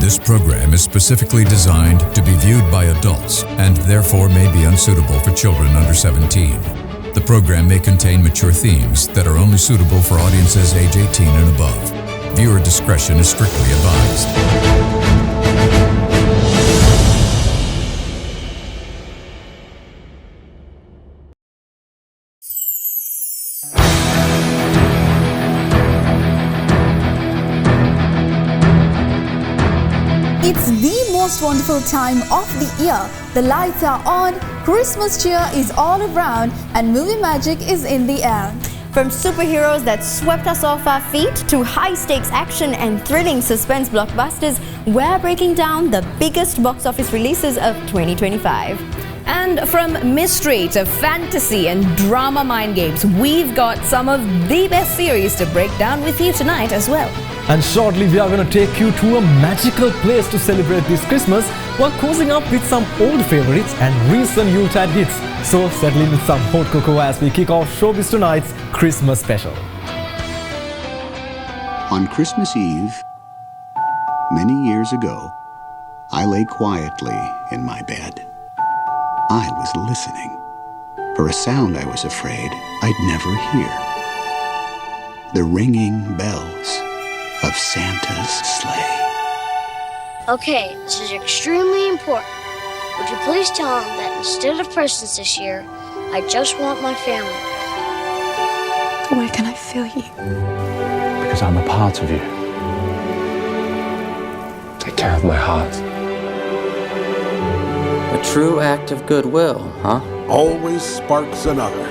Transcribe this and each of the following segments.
This program is specifically designed to be viewed by adults and therefore may be unsuitable for children under 17. The program may contain mature themes that are only suitable for audiences age 18 and above. Viewer discretion is strictly advised. It's the most wonderful time of the year. The lights are on, Christmas cheer is all around, and movie magic is in the air. From superheroes that swept us off our feet to high-stakes action and thrilling suspense blockbusters, we're breaking down the biggest box office releases of 2025. And from mystery to fantasy and drama mind games, we've got some of the best series to break down with you tonight as well. And shortly we are going to take you to a magical place to celebrate this Christmas while cozying up with some old favorites and recent Yuletide hits. So settle in with some hot cocoa as we kick off Showbiz Tonight's Christmas Special. On Christmas Eve, many years ago, I lay quietly in my bed. I was listening for a sound I was afraid I'd never hear. The ringing bells of Santa's sleigh. Okay, this is extremely important. Would you please tell him that instead of presents this year, I just want my family? Why can I feel you? Because I'm a part of you. Take care of my heart. A true act of goodwill, huh? Always sparks another.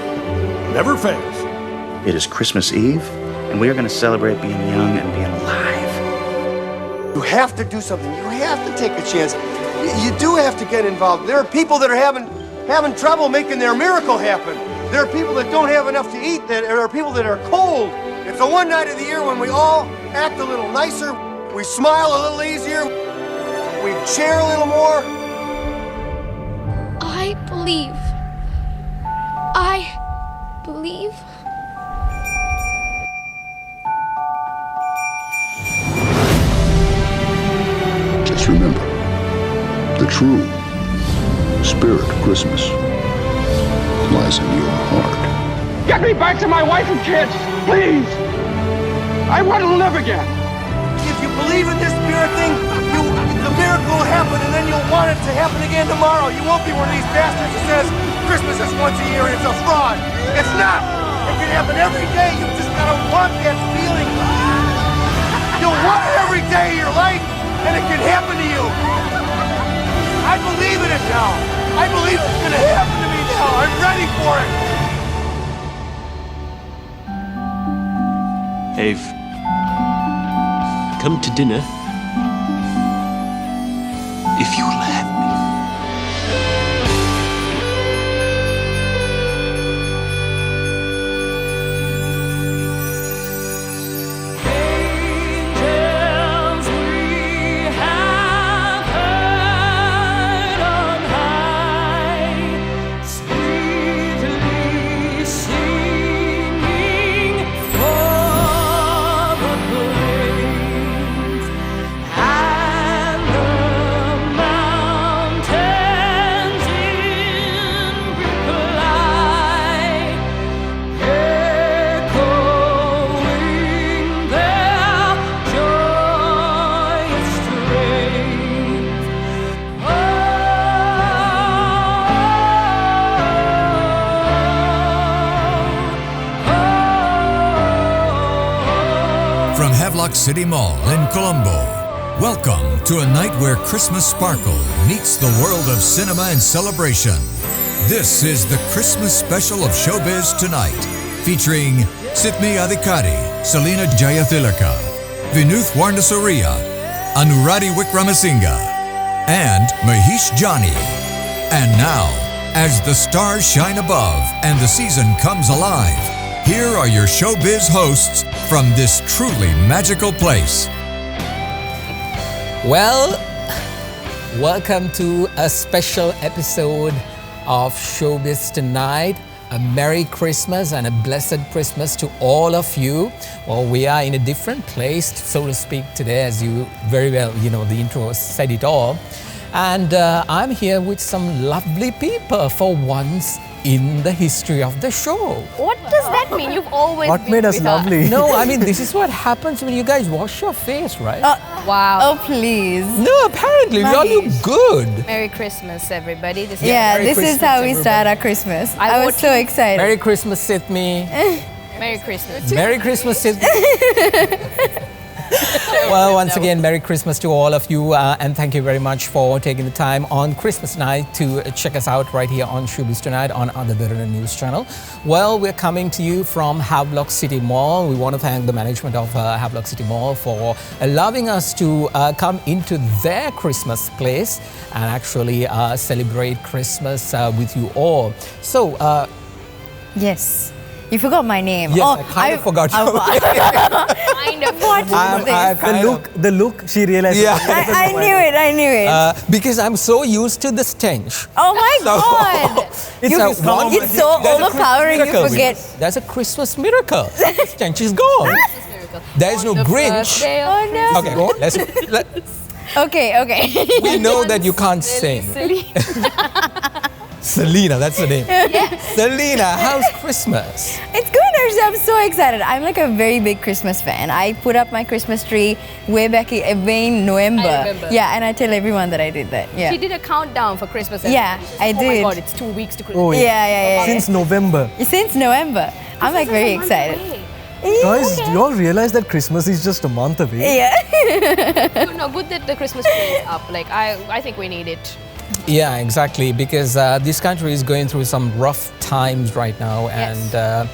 Never fails. It is Christmas Eve, and we are going to celebrate being young and being alive. You have to do something. You have to take a chance. You do have to get involved. There are people that are having trouble making their miracle happen. There are people that don't have enough to eat. There are people that are cold. It's the one night of the year when we all act a little nicer. We smile a little easier. We cheer a little more. I believe. I believe. Just remember, the true spirit of Christmas lies in your heart. Get me back to my wife and kids, please! I want to live again! If you believe in this spirit thing, the miracle will happen, and then you'll want it to happen again tomorrow. You won't be one of these bastards who says Christmas is once a year and it's a fraud. It's not! It can happen every day. You've just got to want that feeling. You'll want it every day of your life, and it can happen to you. I believe in it now. I believe it's going to happen to me now. I'm ready for it. Ave, come to dinner if you'll have me. City Mall in Colombo. Welcome to a night where Christmas sparkle meets the world of cinema and celebration. This is the Christmas special of Showbiz Tonight, featuring Sithmi Adhikari, Selina Jayathilaka, Vinuth Warnasuriya, Anuradhie Mahieash, and Mahieash Johnny. And now, as the stars shine above and the season comes alive, here are your Showbiz hosts from this truly magical place. Well, Welcome to a special episode of Showbiz Tonight. A Merry Christmas and a blessed Christmas to all of you. Well, we are in a different place, so to speak, today, as you very well, the intro said it all. And I'm here with some lovely people for once in the history of the show. What does that mean? You've always What been made us with lovely? No, I mean, this is what happens when you guys wash your face, right? Wow. Oh, please. No, apparently, we all look good. Merry Christmas, everybody. This This is how we start our Christmas. I was so excited. Merry Christmas, Sithmi. Merry Christmas. Merry Christmas, Sithmi. Well, once again, Merry Christmas to all of you, and thank you very much for taking the time on Christmas night to check us out right here on Showbiz Tonight on the Derana News channel. Well, we're coming to you from Havelock City Mall. We want to thank the management of Havelock City Mall for allowing us to come into their Christmas place and actually celebrate Christmas with you all. So, Yes. You forgot my name. yes, I kind of forgot you. Kind of. What is this? The look, she realized. Yeah. I knew it. Because I'm so used to the stench. Oh my God. It's so overpowering, you forget. That's a Christmas miracle. The stench is gone. There's no Grinch. Oh no. Okay, let's Okay. we know that you can't sing. Selina, that's the name. Selina, how's Christmas? It's good, actually. I'm so excited. I'm like a very big Christmas fan. I put up my Christmas tree way back in November. I remember. Yeah, and I tell everyone that I did that. Yeah. She did a countdown for Christmas. Yeah, I Oh my did. God, it's 2 weeks to Christmas. Oh, Yeah. Since November. Since November. I'm like very excited. Guys, do you all realize that Christmas is just a month away? Yeah. Good that the Christmas tree is up. Like, I think we need it. Yeah, exactly, because this country is going through some rough times right now, and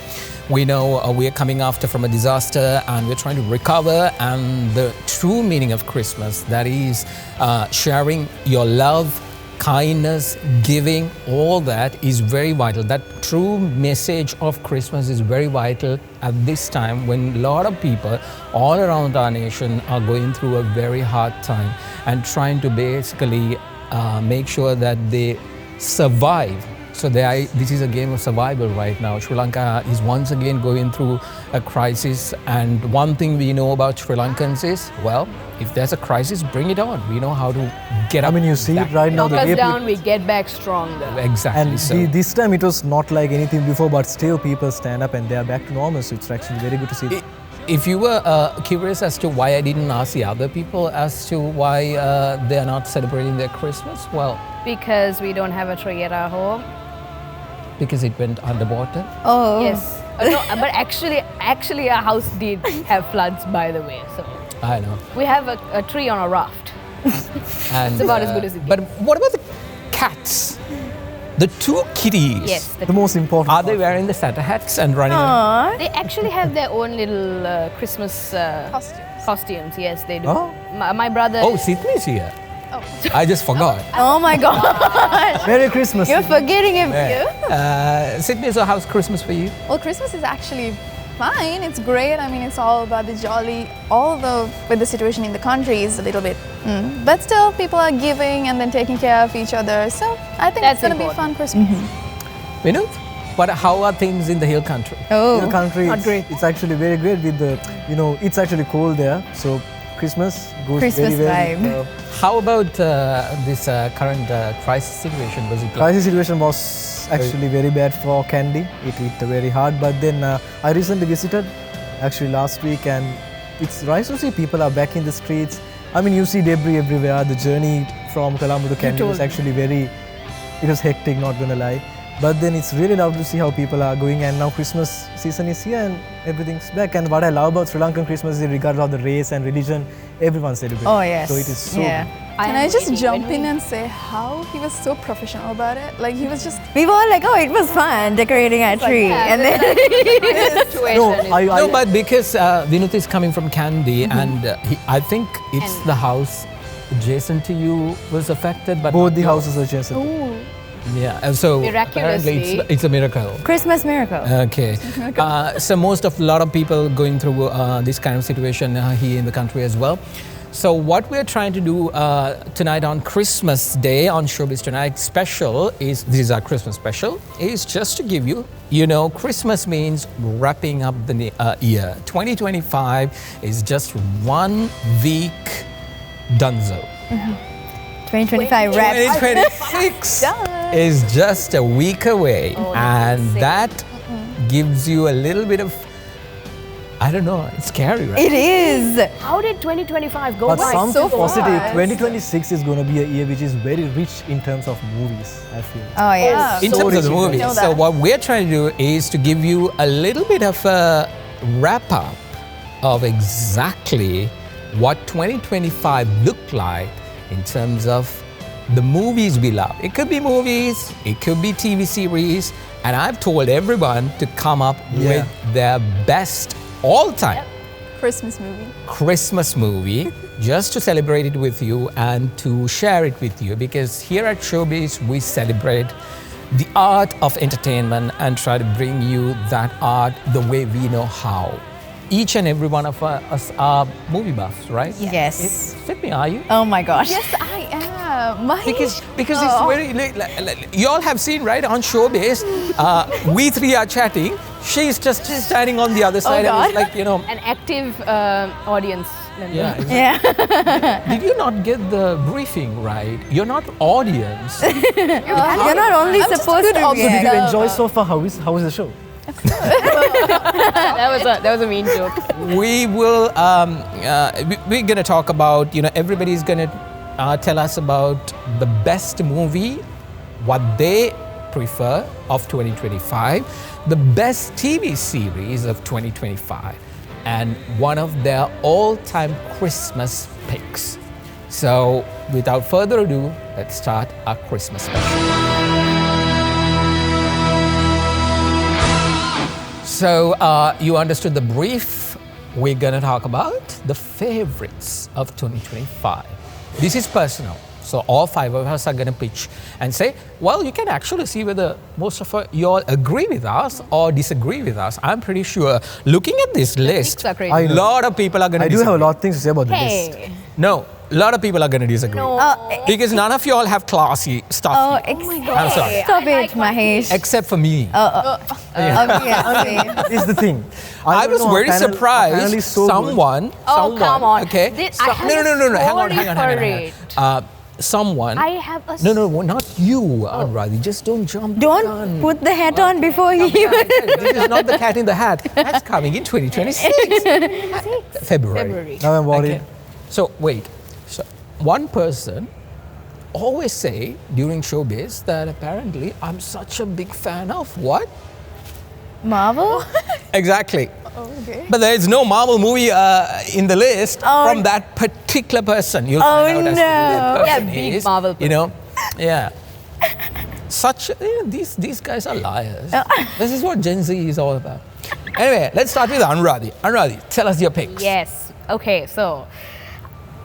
we know we are coming after from a disaster, and we're trying to recover. And the true meaning of Christmas, that is sharing your love, kindness, giving, all that is very vital. That true message of Christmas is very vital at this time when a lot of people all around our nation are going through a very hard time and trying to basically make sure that they survive. So this is a game of survival right now. Sri Lanka is once again going through a crisis, and one thing we know about Sri Lankans is, well, if there's a crisis, bring it on. We know how to get up. I mean, you see it right now. Knock us down, we get back stronger. Exactly. And this time it was not like anything before, but still people stand up and they are back to normal. So it's actually very good to see. If you were curious as to why I didn't ask the other people as to why they are not celebrating their Christmas, well, Because we don't have a tree at our home. because it went underwater. Oh. Yes. No, but actually our house did have floods, by the way. So I know. we have a tree on a raft. And, It's about as good as it But what about the cats? The two kitties. Yes. The most important. Are they wearing the Santa hats and running around? They actually have their own little Christmas costumes. Yes, they do. Oh. My brother. Oh, Sithmi's here. I just forgot. Oh my God. Merry Christmas. You're forgetting him. Sithmi, so how's Christmas for you? Well, Christmas is actually fine. It's great. I mean, it's all about the jolly. Although with the situation in the country is a little bit, but still people are giving and then taking care of each other. So I think That's it's going to be a fun Christmas. Vinuth, how are things in the hill country? Oh, The country, not great. it's actually very great with the, it's actually cold there. So Christmas goes Christmas very well. vibe. How about this current crisis situation? Was it Crisis situation was actually very bad for Kandy. It hit very hard. But then I recently visited, actually last week, and it's nice to see people are back in the streets. I mean, you see debris everywhere. The journey from Colombo to Kandy was actually it was hectic, not gonna lie. But then it's really lovely to see how people are going, and now Christmas season is here and everything's back. And what I love about Sri Lankan Christmas is, regardless of the race and religion, everyone celebrates. Oh yes. So it is so yeah. good. Can I just jump in and say how he was so professional about it? Like he was just. We were all like, oh, it was fun decorating our tree, and then. No, but because Vinuth is coming from Kandy, and I think it's the house adjacent to you was affected, but both the houses are adjacent. Ooh. Yeah, and so apparently it's a miracle. Christmas miracle. Okay. So a lot of people going through this kind of situation here in the country as well. So what we're trying to do tonight on Christmas Day on Showbiz Tonight Special this is our Christmas special, is just to give you, Christmas means wrapping up the year. 2025 is just 1 week donezo. 2025 wraps. 2026 is just a week away. And that gives you a little bit of, I don't know, it's scary, right? It is. How did 2025 go But by something so positive. fast? 2026 is going to be a year which is very rich in terms of movies, I feel. Oh, yeah. In terms of the movies. So what we're trying to do is to give you a little bit of a wrap up of exactly what 2025 looked like in terms of the movies we love. It could be movies, it could be TV series, and I've told everyone to come up with their best all-time Christmas movie just to celebrate it with you and to share it with you, because here at Showbiz we celebrate the art of entertainment and try to bring you that art the way we know how. Each and every one of us are movie buffs, right? Yes. Sithmi, are you? Oh my gosh. Yes, I am. Because it's very, you all have seen, right, on Showbiz, we three are chatting, she's just standing on the other side and it's like, An active audience member. Yeah. Did you not get the briefing right? You're not audience. You're not only supposed to So did react. you enjoy so far? How is the show? that was a mean joke. We will, we're going to talk about, everybody's going to tell us about the best movie, what they prefer of 2025, the best TV series of 2025, and one of their all-time Christmas picks. So without further ado, let's start our Christmas special. So you understood the brief. We're going to talk about the favorites of 2025. This is personal. So all 5 of us are going to pitch and say, well, you can actually see whether most of you all agree with us or disagree with us. I'm pretty sure looking at this list, a lot of people are going to disagree. I do have a lot of things to say about the list. No, a lot of people are going to disagree. Because none of you all have classy stuff. Oh my God. I'm sorry. Stop it, Mahesh. Except for me. Okay. This is the thing. I was very surprised. Someone. Come on. Okay. No. Hang on. Someone. I have a. No, not you, Anuradhie. Just don't jump. Don't put the hat on before you. This is not the cat in the hat. That's coming in 2026. February. Now I'm worried. Okay. So wait. So one person always say during Showbiz that apparently I'm such a big fan of what? Marvel? Exactly. Okay. But there is no Marvel movie in the list from that particular person. You'll find out as to who that person big is. Marvel person. Such these guys are liars. This is what Gen Z is all about. Anyway, let's start with Anuradhie. Anuradhie, tell us your picks. Yes. Okay. So,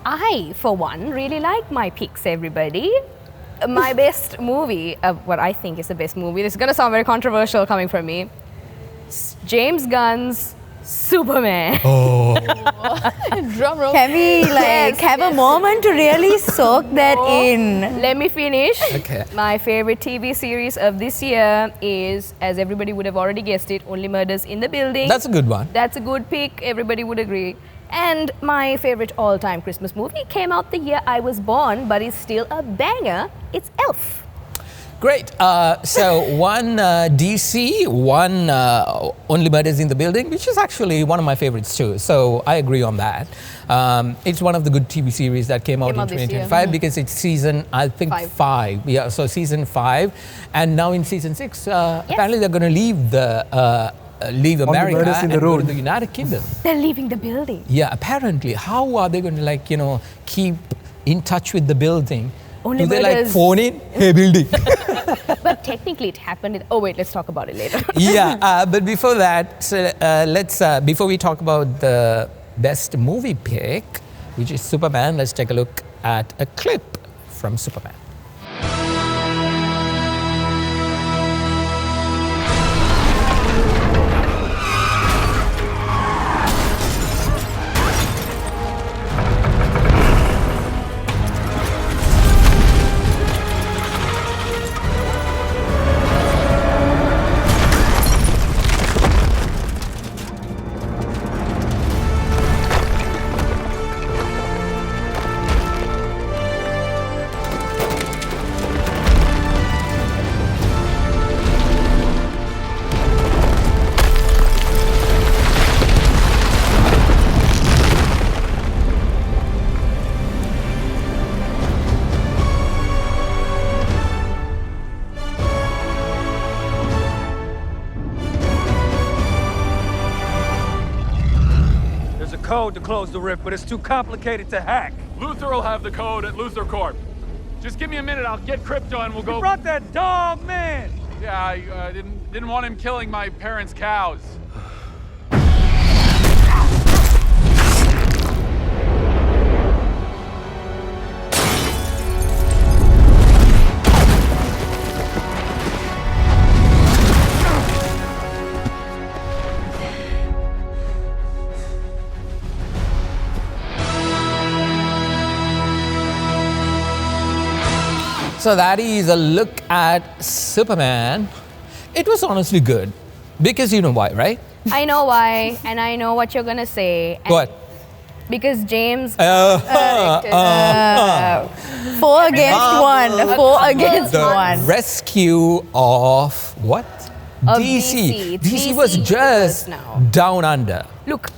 I, for one, really like my picks. Everybody. My best movie, what I think is the best movie. This is gonna sound very controversial coming from me. James Gunn's Superman. Drum roll. Can we have a moment to really soak that in? Let me finish. Okay. My favorite TV series of this year is, as everybody would have already guessed it, Only Murders in the Building. That's a good one. That's a good pick. Everybody would agree. And my favorite all-time Christmas movie came out the year I was born, but is still a banger. It's Elf. Great. So one DC, one Only Murders in the Building, which is actually one of my favorites too. So I agree on that. It's one of the good TV series that came out in 2025 because it's season, I think, 5. Yeah, so season 5. And now in season 6, apparently they're going to leave leave America and go to the United Kingdom. They're leaving the building. Yeah, apparently. How are they going to keep in touch with the building? Only Do they phone in? Hey, building. But technically it happened. Oh wait, let's talk about it later. Yeah, but before that, before we talk about the best movie pick, which is Superman, let's take a look at a clip from Superman. code to close the rift, but it's too complicated to hack. Luthor will have the code at Luthor Corp. Just give me a minute, I'll get crypto and we'll go. You brought that dog, man! Yeah, I didn't want him killing my parents' cows. So that is a look at Superman. It was honestly good. Because you know why, right? I know why, and I know what you're gonna say. And What? Because James. 4 against 1. 4 against The 1. rescue of what? Of DC. DC. DC was DC just now. down under. Look,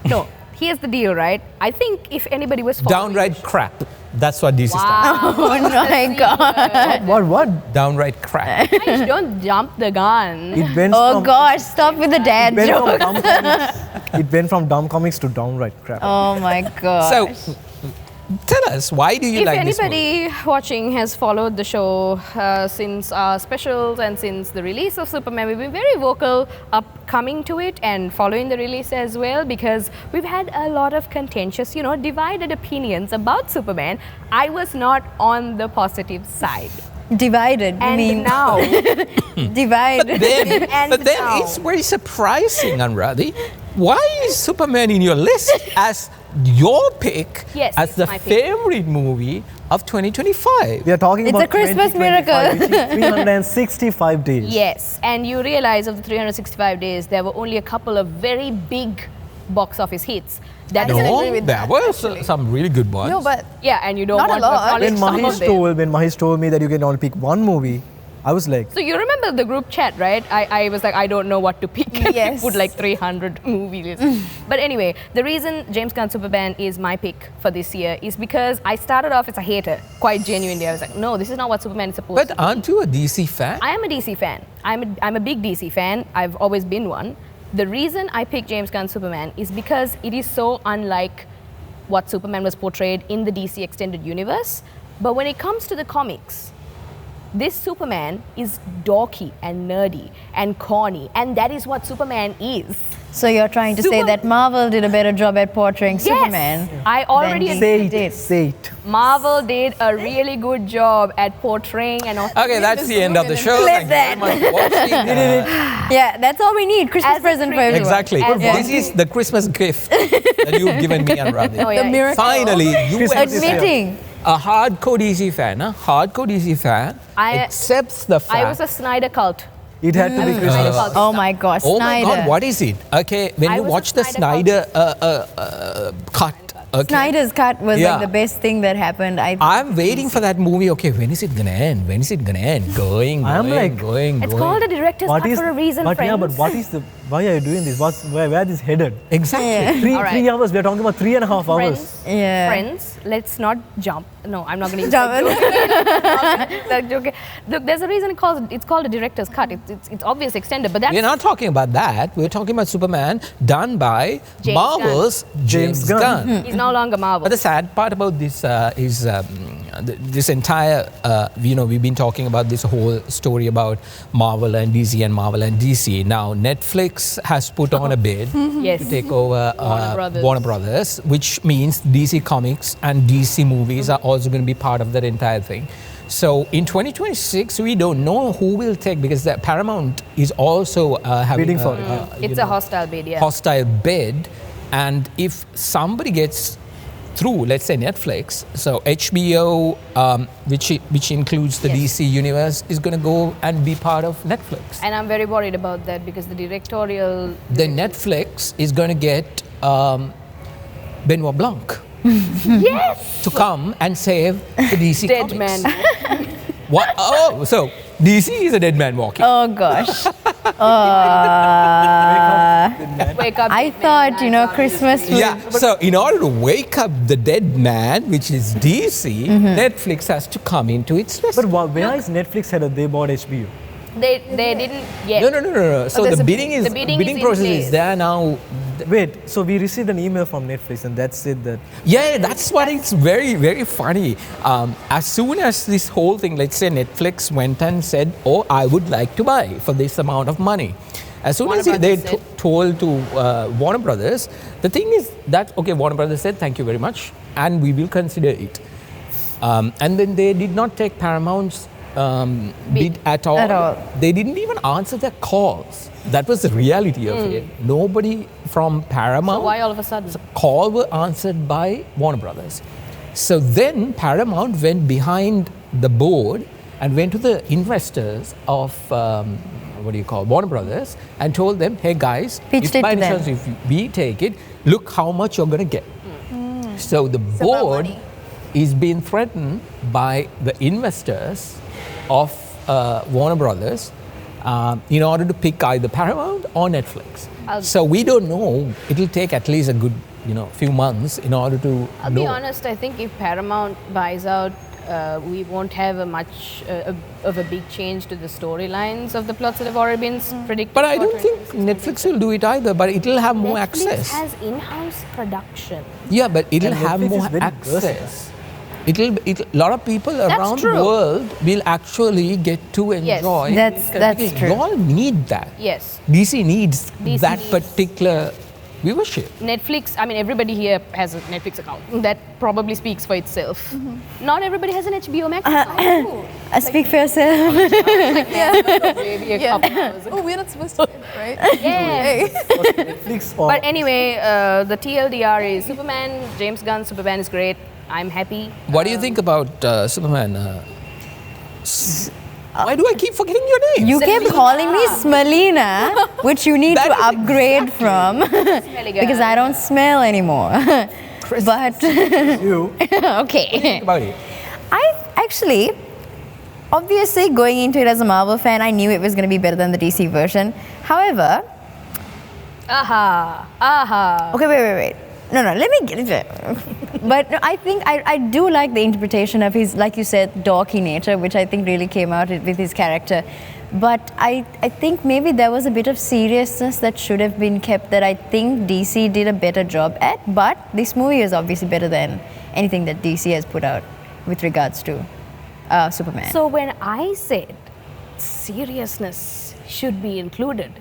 no. Here's the deal, right? I think if anybody was following Downright crap. That's what DC stands. Oh my God. What? Downright crap. Guys, don't jump the gun. It went Oh from, gosh, stop with the dad it went from jokes. dumb comics. It went from dumb comics to downright crap. Oh my gosh. So, tell us, why do you If like this movie? anybody watching has followed the show since our specials and since the release of Superman, we've been very vocal coming to it and following the release as well, because we've had a lot of contentious, divided opinions about Superman. I was not on the positive side. Divided, And you mean now, divided. But then it's very surprising, Anuradhie. Why is Superman in your list as your pick Yes, as it's the my pick. favorite movie of 2025? We are talking It's about a Christmas 2025, miracle. which is 365 days. yes, and you realize of the 365 days, there were only a couple of very big box office hits. That I can No, agree with there that, were actually. some really good ones. No, but yeah, and you don't Not a want to lot. acknowledge When some of them. Mahesh told me that you can only pick one movie, I was like, So you remember the group chat, right? I was like, I don't know what to pick. And Yes. we put like 300 movies. But anyway, the reason James Gunn's Superman is my pick for this year is because I started off as a hater, quite genuinely. I was like, no, this is not what Superman is supposed to But be. aren't you a DC fan? I am a DC fan. I'm a big DC fan. I've always been one. The reason I picked James Gunn's Superman is because it is so unlike what Superman was portrayed in the DC extended universe. But when it comes to the comics, this Superman is dorky and nerdy and corny, and that is what Superman is. so you're trying to say that Marvel did a better job at portraying Superman. I already than say DC it, say it. Marvel did a really good job at portraying and Okay, that's the end of the show. Clip Thank you very much for watching. Yeah, that's all we need. Christmas As a present for treat. everyone. Exactly. Yeah. This is the Christmas gift that you've given me, Anuradhie. Oh, yeah. The miracle. Finally, you went Admitting. a hardcore DC fan, hardcore DC fan, accepts the fact. I was a Snyder cult. It had to be Christmas. Oh my gosh, Oh Snyder. my God, what is it? Okay, when I you was a watch the Snyder Snyder cut, okay, Snyder's cut was Yeah. like the best thing that happened. I'm waiting for that movie. Okay, when is it gonna end? When is it gonna end? Going. It's called a director's cut for a reason, but friends. yeah, but what is the? Why are you doing this? Where is headed? Exactly. Yeah. Three, All right. 3 hours. We are talking about 3.5 hours. Yeah. Friends, let's not jump. No, I'm not going to use Jump. that joke. Look, there's a reason it's called a director's cut. It's obviously extended, but that's We're not talking about that. We're talking about Superman done by James Marvel's James Gunn. He's no longer Marvel. But the sad part about this is this entire, we've been talking about this whole story about Marvel and DC and Marvel and DC. Now, Netflix has put on a bid Yes. to take over Warner Brothers, which means DC Comics and DC movies are also going to be part of that entire thing. So in 2026, we don't know who will take, because the Paramount is also having Bidding for it. It's a hostile bid, yeah. hostile bid, and if somebody gets through, let's say Netflix, so HBO, which includes the DC universe, is going to go and be part of Netflix. And I'm very worried about that because the directorial... Then Netflix is going to get Benoit Blanc Yes! to come and save the DC Dead comics. man. What? Oh, so DC is a dead man walking. Oh gosh. Wake up. I thought, Christmas was... Yeah, so in order to wake up the dead man, which is DC, Netflix has to come into its rescue. But where is Netflix headed? They bought HBO. They didn't yet. No. So there's the a- bidding the bidding is in process place. is there now. Wait, so we received an email from Netflix and that's it that... Yeah, that's what it's very, very funny. As soon as this whole thing, let's say Netflix went and said, oh, I would like to buy for this amount of money. As soon as they told to Warner Brothers, the thing is that, okay, Warner Brothers said, thank you very much, and we will consider it. And then they did not take Paramount's bid at all. They didn't even answer their calls. That was the reality of it. Nobody from Paramount. So why all of a sudden? Call were answered by Warner Brothers. So then Paramount went behind the board and went to the investors of Warner Brothers and told them, hey guys, if by any chance if we take it, look how much you're going to get. So the board is being threatened by the investors of Warner Brothers in order to pick either Paramount or Netflix. So we don't know. It'll take at least a good, few months in order to I'll be honest, I think if Paramount buys out, we won't have a much of a big change to the storylines of the plots that have already been predicted. But I don't think Netflix will do it either, but it'll have more access. Netflix has in-house production. Yeah, but it'll have more access. A lot of people around the world will actually get to enjoy. Yes, that's true. You all need that. Yes. DC needs that particular viewership. Netflix, I mean, everybody here has a Netflix account. That probably speaks for itself. Not everybody has an HBO Max account. Speak for yourself. Oh, we're not supposed to, right? Yeah. Netflix or... But anyway, the TLDR is Superman, James Gunn, Superman is great. I'm happy. What do you think about Superman? Why do I keep forgetting your name? You kept calling me Selina, which you need to upgrade from because I don't smell anymore. But you. Okay. What do you think about it? I actually, obviously, going into it as a Marvel fan, I knew it was going to be better than the DC version. However, okay, wait. No, let me get into it. But no, I think I do like the interpretation of his, like you said, dorky nature, which I think really came out with his character. But I think maybe there was a bit of seriousness that should have been kept that I think DC did a better job at. But this movie is obviously better than anything that DC has put out with regards to Superman. So when I said seriousness should be included,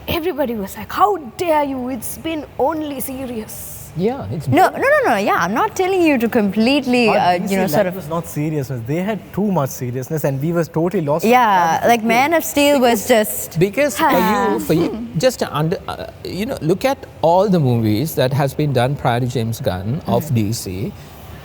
everybody was like, how dare you, it's been only serious. Yeah, it's no. Yeah, I'm not telling you to completely, sort of. It was not seriousness. They had too much seriousness, and we was totally lost. Yeah, like Man of Steel was just. Because for you, just to look at all the movies that has been done prior to James Gunn of DC.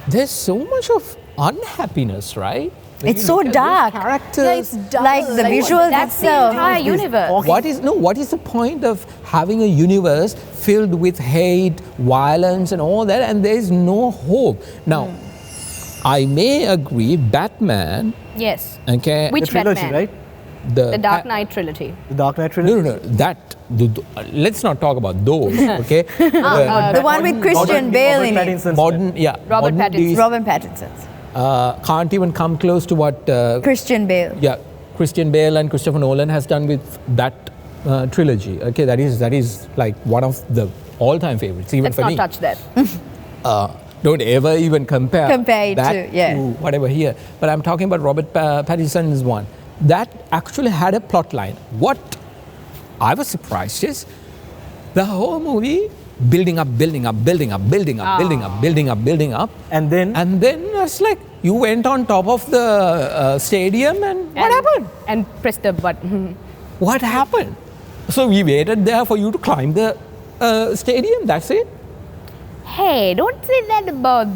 There's so much of unhappiness, right? It's so dark. Characters, yeah, it's dark. Like the visuals that's itself. The entire universe. What is the point of having a universe filled with hate, violence, and all that, and there is no hope? Now, I may agree, Batman. Yes. Okay. Which the trilogy, Batman? right? The Dark Knight trilogy. The Dark Knight trilogy. No. Let's not talk about those. Okay. The one with Christian Bale in it. Robert Pattinson. Can't even come close to what Christian Bale. Yeah, Christian Bale and Christopher Nolan has done with that trilogy. Okay, that is like one of the all-time favorites, even for me. Let's not touch that. Don't ever even compare it that to whatever here. But I'm talking about Robert Pattinson's one. That actually had a plot line. What I was surprised is the whole movie building up. And then it's like you went on top of the stadium and what happened? And pressed the button. What happened? So we waited there for you to climb the stadium, that's it? Hey, don't say that about...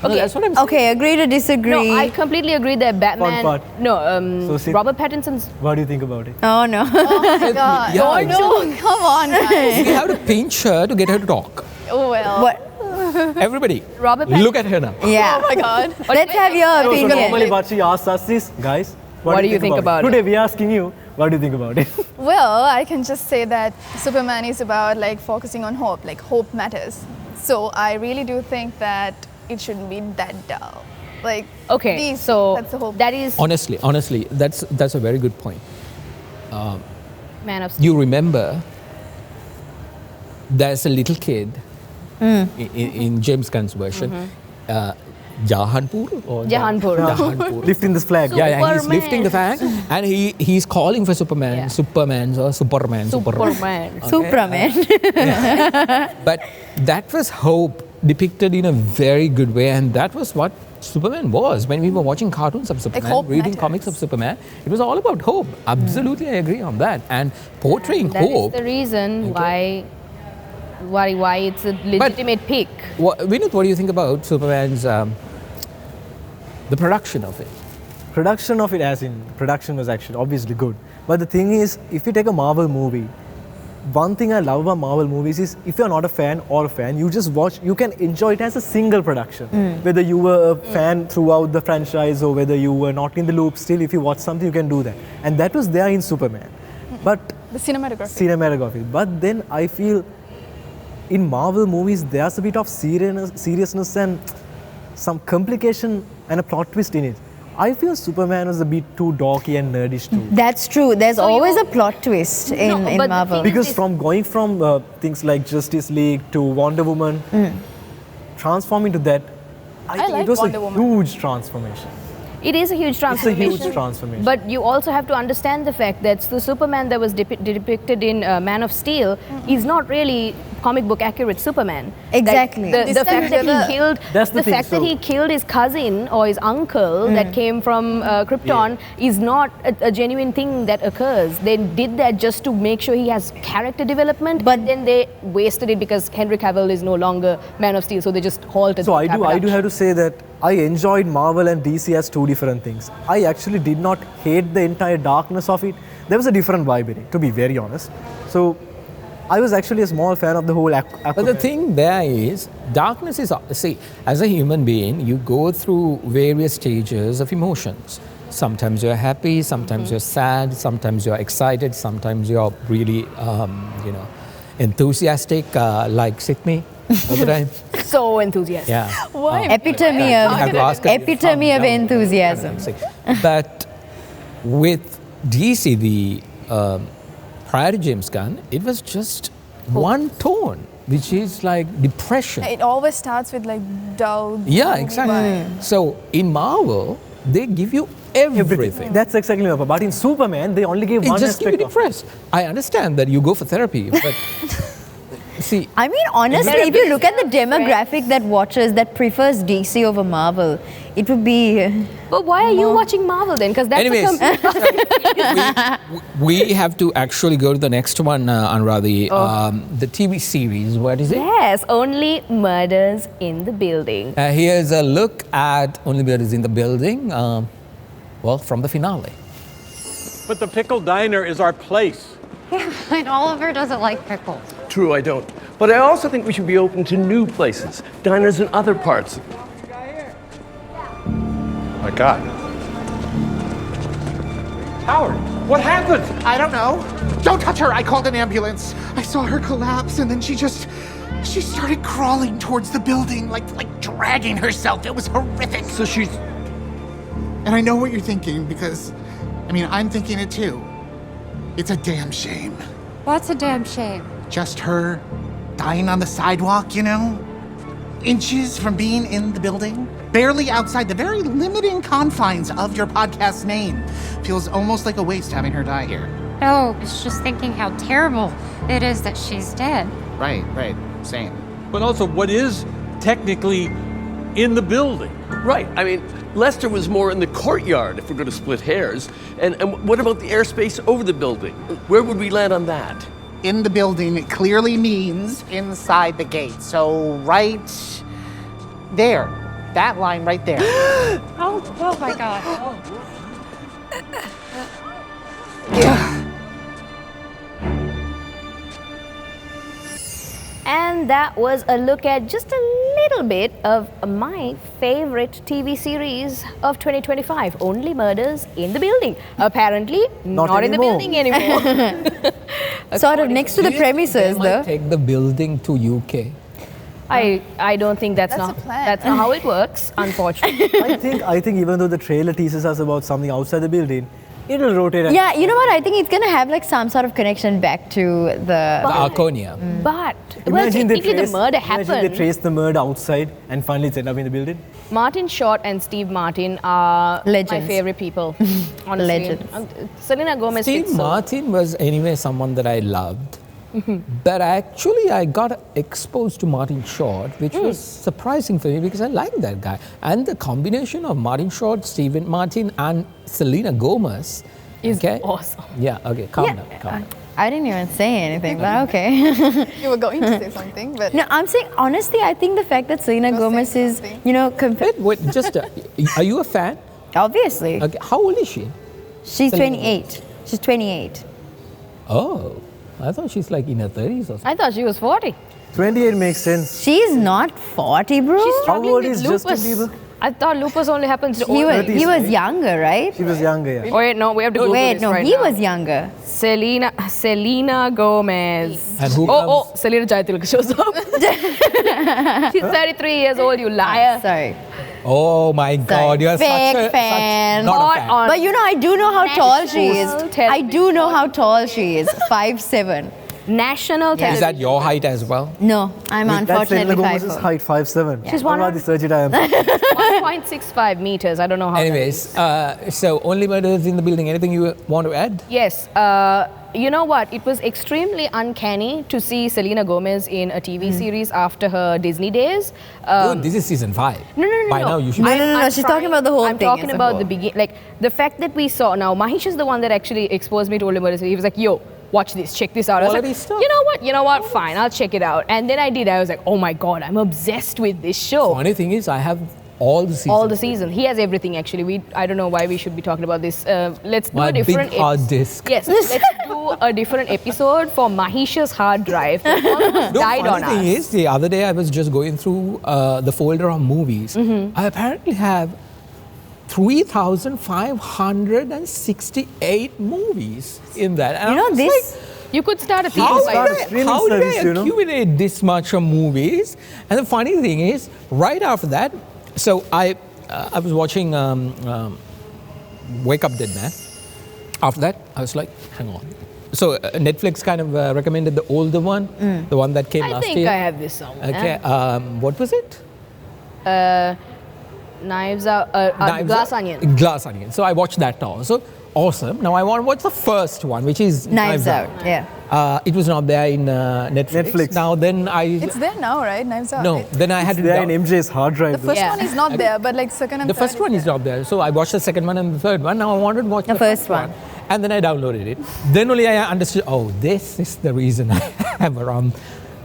Okay, that's what I'm saying. Okay, agree to disagree. No, I completely agree that Batman... Robert Pattinson's... What do you think about it? Oh, no. Oh, my God. Yeah, no, come on, guys. We have to pinch her to get her to talk. Oh, well. What? Everybody, Robert look at her now. Yeah. Oh, my God. Let's have your opinion. So normally Bachi asks us this, guys. What do you think about it? Today we are asking you, what do you think about it? Well, I can just say that Superman is about focusing on hope. Hope matters. So I really do think that it shouldn't be that dull. Okay, so that's the whole. That is honestly, that's a very good point. Man of Steel. You remember there's a little kid in James Gunn's version. Jahanpur or Jahanpur. Lifting this flag. Yeah, he's lifting the flag and he's calling for Superman, Superman or Superman. Superman. But that was hope depicted in a very good way, and that was what Superman was. When we were watching cartoons of Superman, reading comics of Superman, it was all about hope. Absolutely, I agree on that. And portraying hope. That is the reason why it's a legitimate pick. Vinuth, what do you think about Superman's, the production of it? Production of it, as in, production was actually obviously good. But the thing is, if you take a Marvel movie, one thing I love about Marvel movies is if you're not a fan or a fan, you just watch, you can enjoy it as a single production. Whether you were a fan throughout the franchise or whether you were not in the loop, still if you watch something, you can do that. And that was there in Superman. But the cinematography. But then I feel in Marvel movies, there's a bit of seriousness and some complication and a plot twist in it. I feel Superman was a bit too dorky and nerdish too. That's true. There's always a plot twist in Marvel. Because from going from things like Justice League to Wonder Woman, transforming to that, I think it was a huge transformation. It is a huge transformation. It's a huge transformation. But you also have to understand the fact that the Superman that was depicted in Man of Steel is not really comic book accurate Superman. Exactly. The fact that he killed his cousin or his uncle that came from Krypton is not a genuine thing that occurs. They did that just to make sure he has character development, but then they wasted it because Henry Cavill is no longer Man of Steel, so they just halted. So I do have to say that I enjoyed Marvel and DC as two different things. I actually did not hate the entire darkness of it. There was a different vibe in it, to be very honest. So I was actually a small fan of the whole Aquaman. But the thing there is, darkness is, see, as a human being, you go through various stages of emotions. Sometimes you're happy, sometimes you're sad, sometimes you're excited, sometimes you're really, enthusiastic, like Sithmi all the time. So enthusiastic. Yeah. Why? Epitome of enthusiasm. But with DC, prior to James Gunn, it was just one tone, which is like depression. It always starts with like dull. Yeah, exactly. So in Marvel, they give you everything. That's exactly what. But in Superman, they only give one just aspect. Keep you depressed. I understand that you go for therapy, but see. I mean, honestly, if you look at the demographic that prefers DC over Marvel, it would be. But why are you watching Marvel then? Because that's anyways, we have to actually go to the next one, Anuradhie. The TV series. What is it? Yes, Only Murders in the Building. Here's a look at Only Murders in the Building. From the finale. But the Pickle Diner is our place. Yeah, and Oliver doesn't like pickles. True, I don't. But I also think we should be open to new places, diners in other parts. My God. Howard, what happened? I don't know. Don't touch her. I called an ambulance. I saw her collapse and then she started crawling towards the building, like dragging herself. It was horrific. So she's... And I know what you're thinking because, I'm thinking it too. It's a damn shame. What's a damn shame? Just her dying on the sidewalk, inches from being in the building, barely outside the very limiting confines of your podcast's name. Feels almost like a waste having her die here. No, it's just thinking how terrible it is that she's dead. Right, same. But also, what is technically in the building? Right, Lester was more in the courtyard, if we're going to split hairs. And what about the airspace over the building? Where would we land on that? In the building, it clearly means inside the gate. So right there, that line right there. Oh my God. And that was a look at just a little bit of my favorite TV series of 2025, Only Murders in the Building. Apparently, not in the building anymore. Sort of next to the premises, though. Take the building to UK. I don't think that's not how it works, unfortunately. I think even though the trailer teases us about something outside the building, It'll rotate. Yeah, you know what? I think it's going to have like some sort of connection back to the Arconia. But Imagine they technically the murder Imagine happened. they trace the murder outside and finally it's end up in the building. Martin Short and Steve Martin are Legends. my favorite people. Honestly. Legends. Selena Gomez. Steve fits so- Martin was anyway someone that I loved. But actually, I got exposed to Martin Short, which was surprising for me because I like that guy. And the combination of Martin Short, Stephen Martin, and Selena Gomez is awesome. Yeah, okay, calm down. I didn't even say anything, but okay. You were going to say something, but... No, I'm saying, honestly, I think the fact that Selena Gomez is, Wait, just, are you a fan? Obviously. Okay, how old is she? She's Selena 28. She's 28. Oh, I thought she's like in her 30s or something. I thought she was 40. 28 makes sense. She's not 40, bro. She's How struggling old with is Justin lupus. Bieber? I thought lupus only happens to He old was, younger, right? She was younger, yeah. Oh, wait, no, we have to Google Wait, this no, right he now. was younger. Selena Gomez. And who Oh, Selena Jaitilaka shows up. She's 33 years old, you liar. Sorry. Oh my God, you're Fake such a fan. not a fan. But you know, I do know how tall she is. National I do know how tall she is. 5'7". National Is television. that your height as well? No, I'm That's unfortunately Selena Gomez's 5'4". height, 5'7". She's One of the surgery I am. 1.65 meters. I don't know how. Anyways, so only murders in the building. Anything you want to add? Yes. You know what? It was extremely uncanny to see Selena Gomez in a TV series after her Disney days. Dude, this is season 5. No. By now you should. No. She's talking about the whole I'm thing. talking as a about whole. the begin, like the fact that we saw. Now, Mahieash is the one that actually exposed me to Only Murders. He was like, "Yo, watch this, check this out." I was Quality like, stuff. You know what? Fine, I'll check it out. And then I did. I was like, "Oh my God, I'm obsessed with this show." Funny thing is, I have all the seasons. All the seasons. He has everything actually. I don't know why we should be talking about this. Let's do My a different big hard disk. Yes, let's do a different episode for Mahieash's hard drive. That almost No, died on funny thing us. is, the other day I was just going through the folder of movies. I apparently have 3,568 movies in that. And You know I was this? You could start a How TV did, site. I, how did I accumulate this much of movies? And the funny thing is, right after that, so I was watching Wake Up Dead Man. After that, I was like, hang on. So Netflix kind of recommended the older one, the one that came I last think year. I have this somewhere. Okay, what was it? Knives Out, Glass Onion. Glass Onion. So I watched that also. Awesome. Now I want to watch the first one, which is Knives Out. Yeah. It was not there in Netflix. Now then It's there now, right? Knives Out. No, then I had to there in MJ's hard drive. The first one is not there, but like second and The third first one is not there. So I watched the second one and the third one. Now I wanted to watch the first one. And then I downloaded it. Then only I understood, oh, this is the reason I have around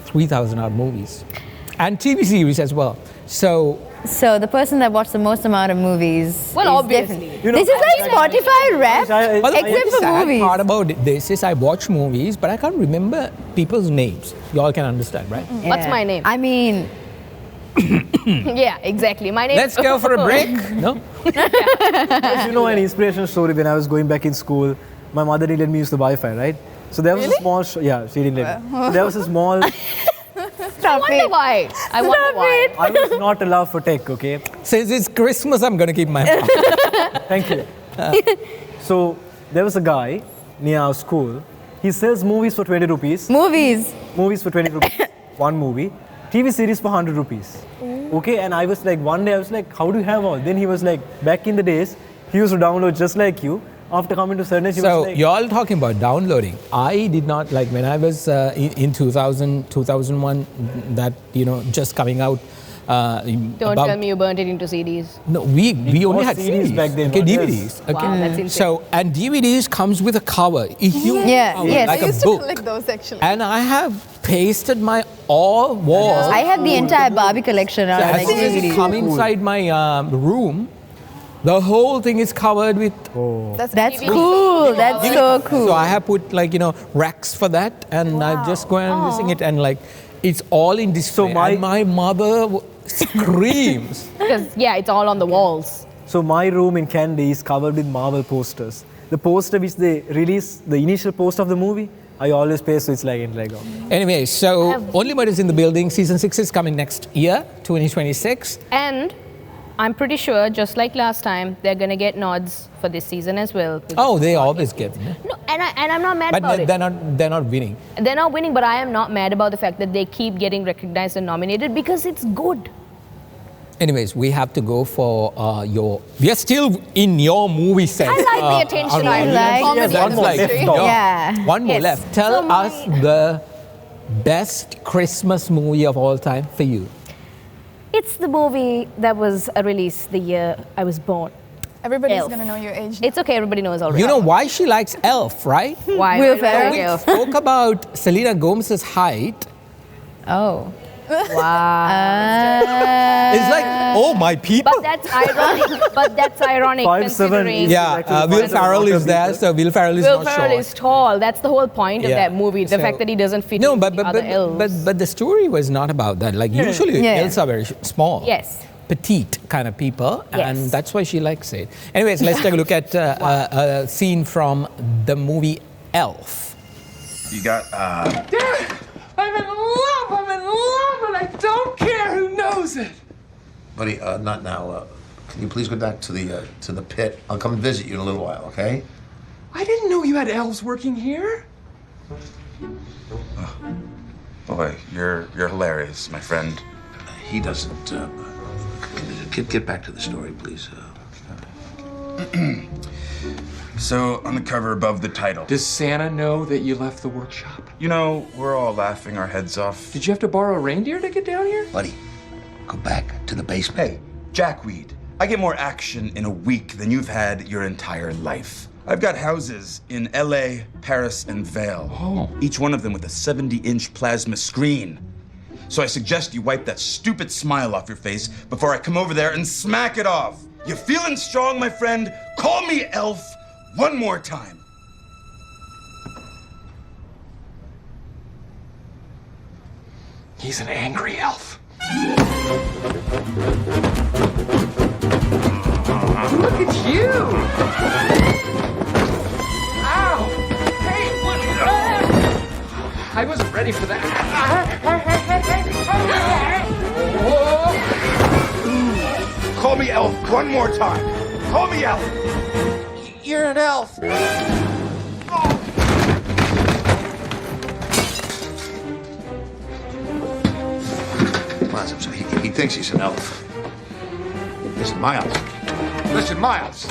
3,000 odd movies. And TV series as well. So the person that watched the most amount of movies. Well, is obviously. definitely- this is like Spotify rap, But the except for sad movies. part about this is I watch movies, but I can't remember people's names. You all can understand, right? What's my name? I mean, Yeah, exactly. My name. Let's go for a break. No? You know, an inspirational story when I was going back in school, my mother didn't let me use the Wi-Fi, right? So there was a small, yeah, she didn't let me. So there was a small, I wonder why. I wonder why. I was not allowed for tech, okay? Since it's Christmas, I'm going to keep my mouth. Thank you. So there was a guy near our school. He sells movies for 20 rupees. movies. Movies for 20 rupees. One movie. TV series for 100 rupees. Okay, and I was like, one day I was like, how do you have all? Then he was like, back in the days, he used to download just like you. After coming to Cernes, he So was like, you're all talking about downloading. I did not, like when I was in 2000, 2001, that, just coming out. Don't tell me you burnt it into CDs. No, we only was had CDs CDs back then, Okay, not DVDs. Okay. Wow, that's insane. So, and DVDs comes with a cover, a huge Yeah, cover, yes. like I a used to book. collect those actually. And I have pasted my all walls. I have the entire Barbie collection on So like as soon as you DVD. come inside my room, the whole thing is covered with. That's cool. That's so cool. So I have put racks for that, and I just go and using it, and it's all in display. So and my mother screams. Because it's all on the walls. so my room in Candy is covered with Marvel posters. The poster which they release, the initial poster of the movie, I always pay, so it's like in Lego. Anyway, so Only Murders in the Building, season 6 is coming next year, 2026. And I'm pretty sure, just like last time, they're going to get nods for this season as well. Oh, they always get. No, and I'm not mad But about it. they're not winning. They're not winning, but I am not mad about the fact that they keep getting recognized and nominated because it's good. Anyways, we have to go for we are still in your movie set. I like the attention. I like yes, the one more left. Yeah. One more Yes. left. Tell us the best Christmas movie of all time for you. It's the movie that was released the year I was born. Everybody's Elf. gonna know your age. It's okay, everybody knows already. You know why she likes Elf, right? Why? Will I Ferrell? like We Elf. spoke about Selena Gomez's height. Oh. Wow. It's like, oh, my people. But that's ironic. 5'7" considering is Yeah, actually Will quite a Ferrell lot is of there, people. so Will Ferrell is Will not Ferrell short. is tall. That's the whole point of Yeah. that movie. The So- fact that he doesn't fit No, in but with the other elves. but the story was not about that. Like usually Yeah. elves are very small. Yes. Petite kind of people, and Yes. that's why she likes it. Anyways, let's take a look at a scene from the movie Elf. You got, Dad! I'm in love, and I don't care who knows it. Buddy, not now. Can you please go back to the pit? I'll come visit you in a little while, okay? I didn't know you had elves working here. boy, you're hilarious, my friend. He doesn't. Get back to the story, please. So, on the cover above the title. Does Santa know that you left the workshop? You know, we're all laughing our heads off. Did you have to borrow a reindeer to get down here? Buddy, go back to the basement. Hey, Jackweed, I get more action in a week than you've had your entire life. I've got houses in LA, Paris, and Vail. Oh. Each one of them with a 70-inch plasma screen. So I suggest you wipe that stupid smile off your face before I come over there and smack it off. You feeling strong, my friend? Call me Elf one more time. He's an angry elf. Look at you! Ow! Hey, what? I wasn't ready for that. Call me Elf one more time. Call me Elf. You're an elf. Listen, he thinks he's an elf. Listen, Miles. Listen, Miles.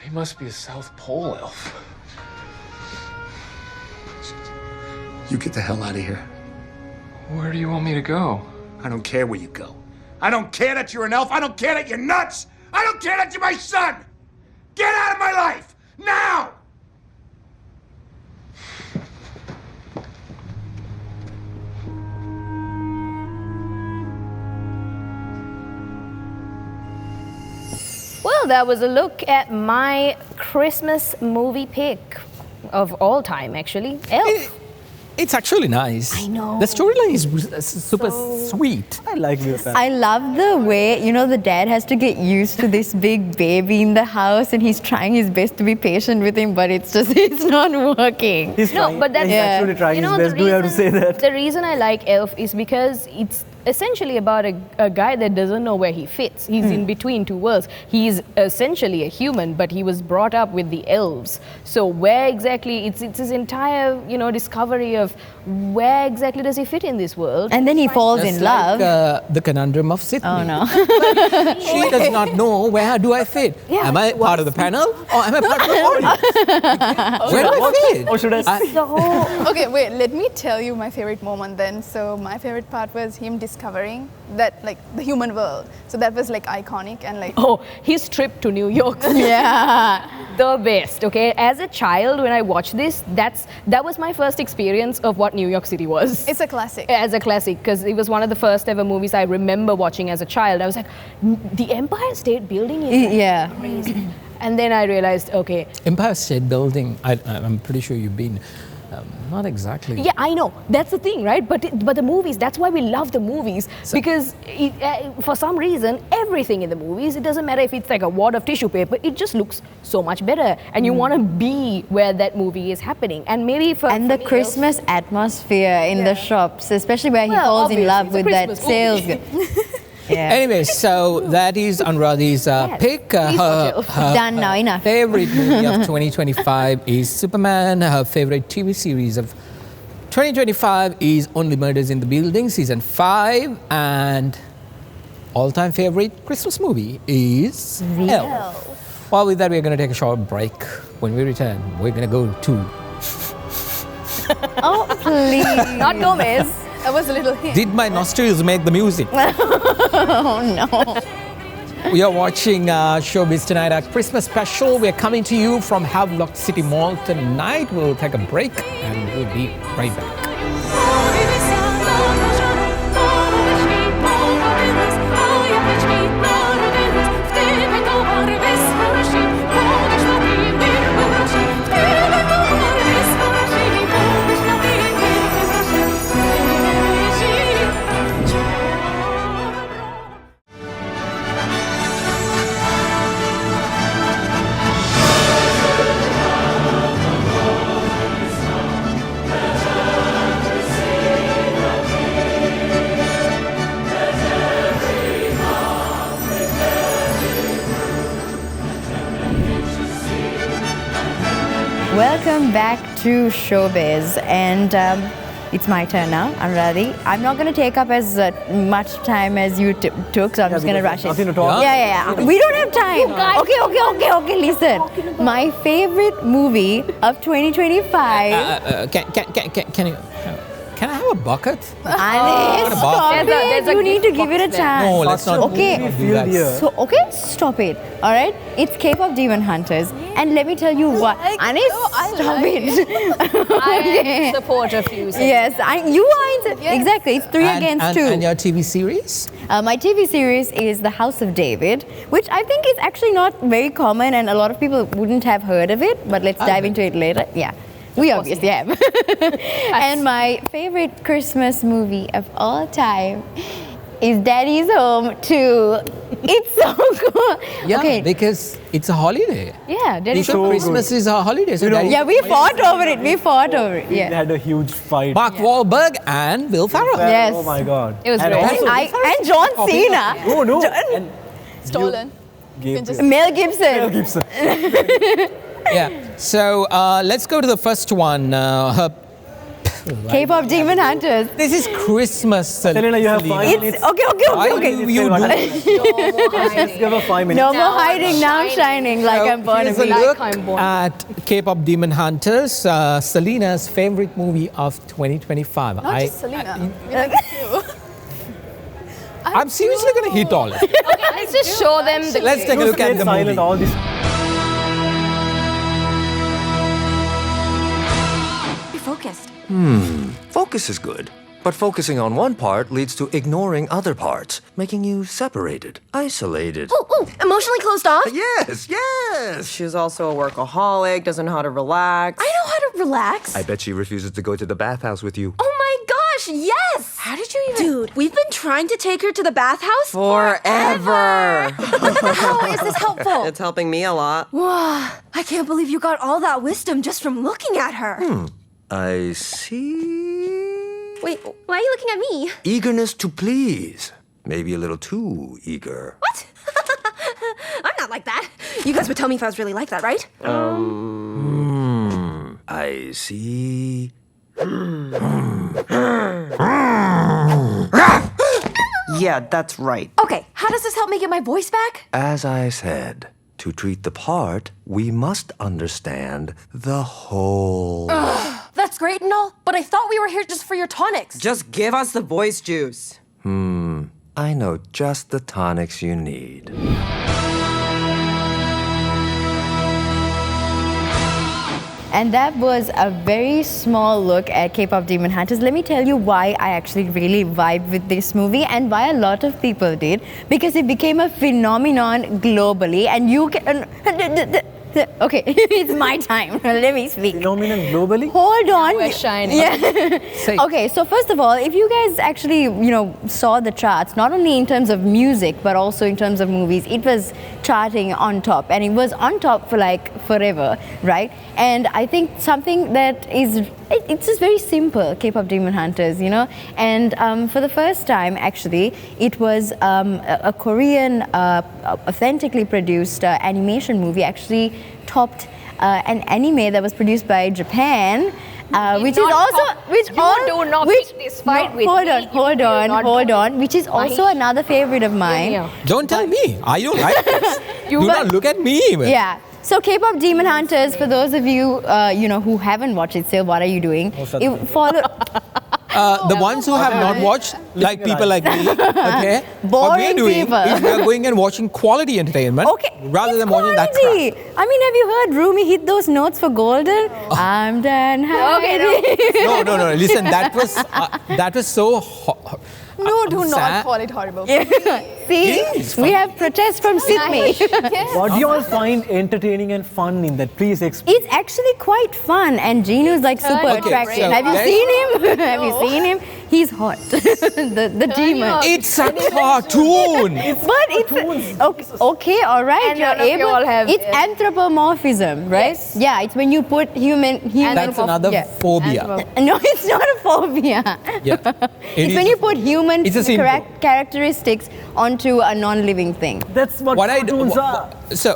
He must be a South Pole elf. You get the hell out of here. Where do you want me to go? I don't care where you go. I don't care that you're an elf. I don't care that you're nuts. I don't care that you're my son. Get out of my life now. Well, that was a look at my Christmas movie pick of all time, actually. Elf. It's actually nice. I know. The storyline is super sweet. I like Will Ferrell. I love the way, the dad has to get used to this big baby in the house and he's trying his best to be patient with him, but it's not working. He's trying. But that's He's actually trying his best. Do you have to say that? The reason I like Elf is because it's essentially about a guy that doesn't know where he fits. He's in between two worlds. He's essentially a human, but he was brought up with the elves. So where exactly, it's his entire, discovery of where exactly does he fit in this world. And then he falls Just in love. like the conundrum of Sithmi. Oh no. She does not know where do I fit. Yeah, am I part of the panel or am I part of the audience? Where do I fit? Or should I The whole Okay, wait, let me tell you my favorite moment then. So my favorite part was him discovering that, like, the human world. So that was, like, iconic and, like... Oh, his trip to New York. Yeah. The best, okay? As a child, when I watched this, that was my first experience of what New York City was. It's a classic. As a classic, because it was one of the first ever movies I remember watching as a child. I was like, the Empire State Building is Yeah. crazy. And then I realized, okay, Empire State Building, I'm pretty sure you've been. Not exactly. yeah, I know. That's the thing, right? But the movies, that's why we love the movies. Because for some reason, everything in the movies, it doesn't matter if it's like a wad of tissue paper, it just looks so much better. And you want to be where that movie is happening. And maybe And the Christmas atmosphere in the shops, especially where he falls in obviously, love it's a with that Christmas movie. salesman. Anyway, so that is Anuradhie's pick. Done now, enough. Favorite movie of 2025 is Superman. Her favorite TV series of 2025 is Only Murders in the Building, Season 5. And all-time favorite Christmas movie is Elf. Well, with that, we're going to take a short break. When we return, we're going to go to... Oh, please. Not Gomez. That was a little hint. Did my nostrils make the music? Oh, no. We are watching Showbiz Tonight, our Christmas special. We are coming to you from Havelock City Mall tonight. We'll take a break and we'll be right back. Welcome back to Showbiz, and it's my turn now, Anuradhie. I'm not going to take up as much time as you took, so I'm just going to rush it. Nothing to talk. Yeah. We don't have time. Okay, listen. My favorite movie of 2025. Can I have a bucket? Anish, stop it. You need to give it a chance. No, let's not. Okay. Do that. So, stop it. All right? It's K-pop Demon Hunters. And let me tell you what. Anish, stop it. I support refusing. Yes, you are. Exactly. It's 3 against 2. And your TV series? My TV series is The House of David, which I think is actually not very common and a lot of people wouldn't have heard of it, but let's dive into it later. Yeah. We obviously have. And my favorite Christmas movie of all time is Daddy's Home 2. It's so cool. Yeah, because it's a holiday. Yeah, Daddy's Home. Christmas is a holiday. So yeah, we fought over it. We had a huge fight. Mark Wahlberg and Will Ferrell. Yes. Oh my God. It was great. And John Cena. No. Stolen. Mel Gibson. Yeah. So let's go to the first one. K-pop Demon Hunters. This is Christmas. Selina, you have 5 minutes. Okay. You do Let's give her 5 minutes. No more hiding. Now I'm shining like I'm born to Here's a be. look at K-pop Demon Hunters, Selina's favorite movie of 2025. Not just Selina. I'm seriously going to hit all of it. Okay, let's just show them the... Let's take a look at the movie. All this. Be focused. Focus is good. But focusing on one part leads to ignoring other parts, making you separated, isolated. Oh, emotionally closed off? Yes. She's also a workaholic, doesn't know how to relax. I know how to relax. I bet she refuses to go to the bathhouse with you. Oh my gosh, yes! How did you even... Dude, we've been trying to take her to the bathhouse Forever. How is this helpful? It's helping me a lot. Wow, I can't believe you got all that wisdom just from looking at her. I see. Wait, why are you looking at me? Eagerness to please. Maybe a little too eager. What? I'm not like that. You guys would tell me if I was really like that, right? I see. Yeah, that's right. Okay, how does this help me get my voice back? As I said, to treat the part, we must understand the whole. That's great and all, but I thought we were here just for your tonics. Just give us the voice juice. I know just the tonics you need. And that was a very small look at K-pop Demon Hunters. Let me tell you why I actually really vibe with this movie and why a lot of people did. Because it became a phenomenon globally, and you can... Okay, it's my time. Let me speak. Phenomenon globally? Hold on. We're shining. Yeah. Okay, so first of all, if you guys actually, saw the charts, not only in terms of music, but also in terms of movies, it was charting on top. And it was on top for like forever, right? And I think something that is, it's just very simple, K-pop Demon Hunters, And for the first time, actually, it was a Korean, authentically produced animation movie actually topped an anime that was produced by Japan, which is also pick this fight with me. Hold on, which is also another favorite of mine. Don't tell me. I don't like this. Do not look at me. Yeah. So K-pop Demon Hunters, for those of you, who haven't watched it still, what are you doing? The ones who have not watched, like people like me, okay? What we're Boring doing people. is we're going and watching quality entertainment rather than watching that crap. I mean, have you heard Rumi hit those notes for Golden? I'm done hiding. No. Listen, that was so hot. No, do not sad. call it horrible. See, we have protest from Sithmi. What do you all find entertaining and fun in that? Please explain. It's actually quite fun, and Jinu's like super attractive. so have you seen him? Have you seen him? He's hot. the demon. It's a cartoon. But it's okay, all right. And none of you all have it's anthropomorphism, right? Yes. Yeah, it's when you put human. That's another phobia. No, it's not a phobia. Yeah. It's when you put human It's a syndrome. characteristics onto a non-living thing. That's what cartoons are. So,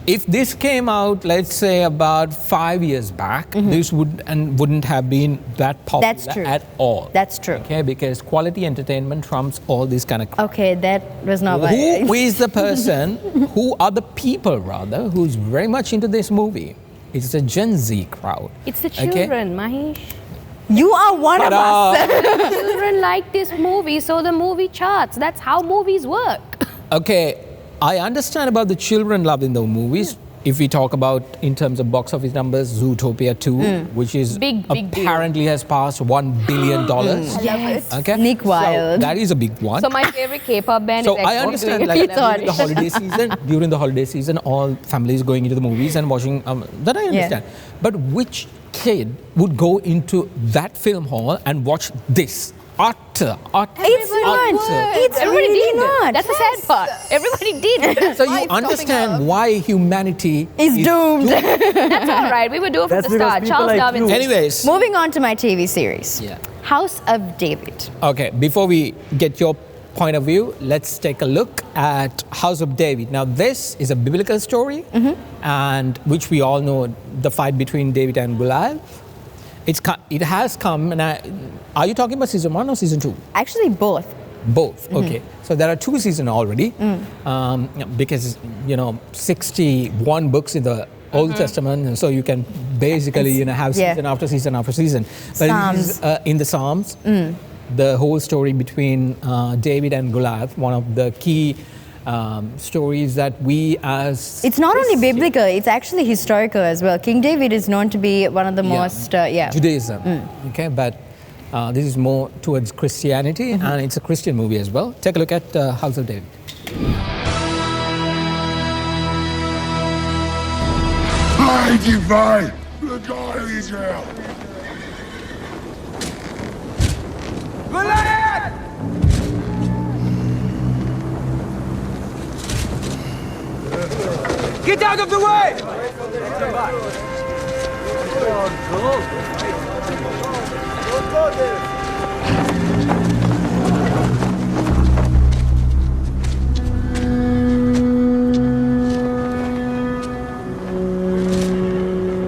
if this came out, let's say about 5 years back, this wouldn't have been that popular That's true. at all. That's true. Okay, because quality entertainment trumps all this kind of crap. Okay, that was not what Who is the person, who are the people rather, who's very much into this movie? It's the Gen Z crowd. It's the children, Mahieash. You are one of us. Children like this movie, so the movie charts. That's how movies work. Okay, I understand about the children loving the movies. If we talk about in terms of box office numbers, Zootopia 2, which is Big apparently has passed $1 billion. Yes. Okay, Nick Wilde. So that is a big one. So my favorite K-pop band So is I understand, like during the holiday season, all families going into the movies and watching. That I understand. But which kid would go into that film hall and watch this? It's not. It's Everybody really did. not. That's the sad part. Everybody did. So you understand why humanity is doomed. That's all right. We were doomed from the start. Charles Darwin. Anyways. Moving on to my TV series. Yeah. House of David. Okay, before we get your point of view, let's take a look at House of David. Now, this is a biblical story, and which we all know, the fight between David and Goliath. It has come, and are you talking about season 1 or season 2? Actually, both. Both, okay. So there are 2 seasons already, because 61 books in the Old Testament, and so you can basically have season after season after season. But Psalms. In the Psalms, the whole story between David and Goliath, one of the key stories that we as It's not only biblical, it's actually historical as well. King David is known to be one of the most, Judaism. Okay, but this is more towards Christianity, and it's a Christian movie as well. Take a look at House of David. I defy the God of Israel. Goliath! Get out of the way!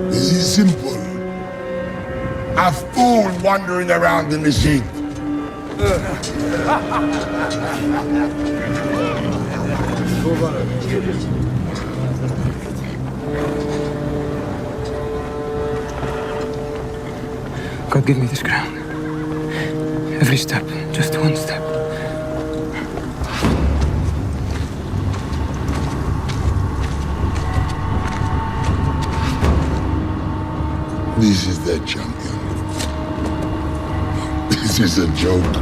This is simple. A fool wandering around in the sheep. God, give me this ground. Every step, just one step. This is the champion. This is a joke.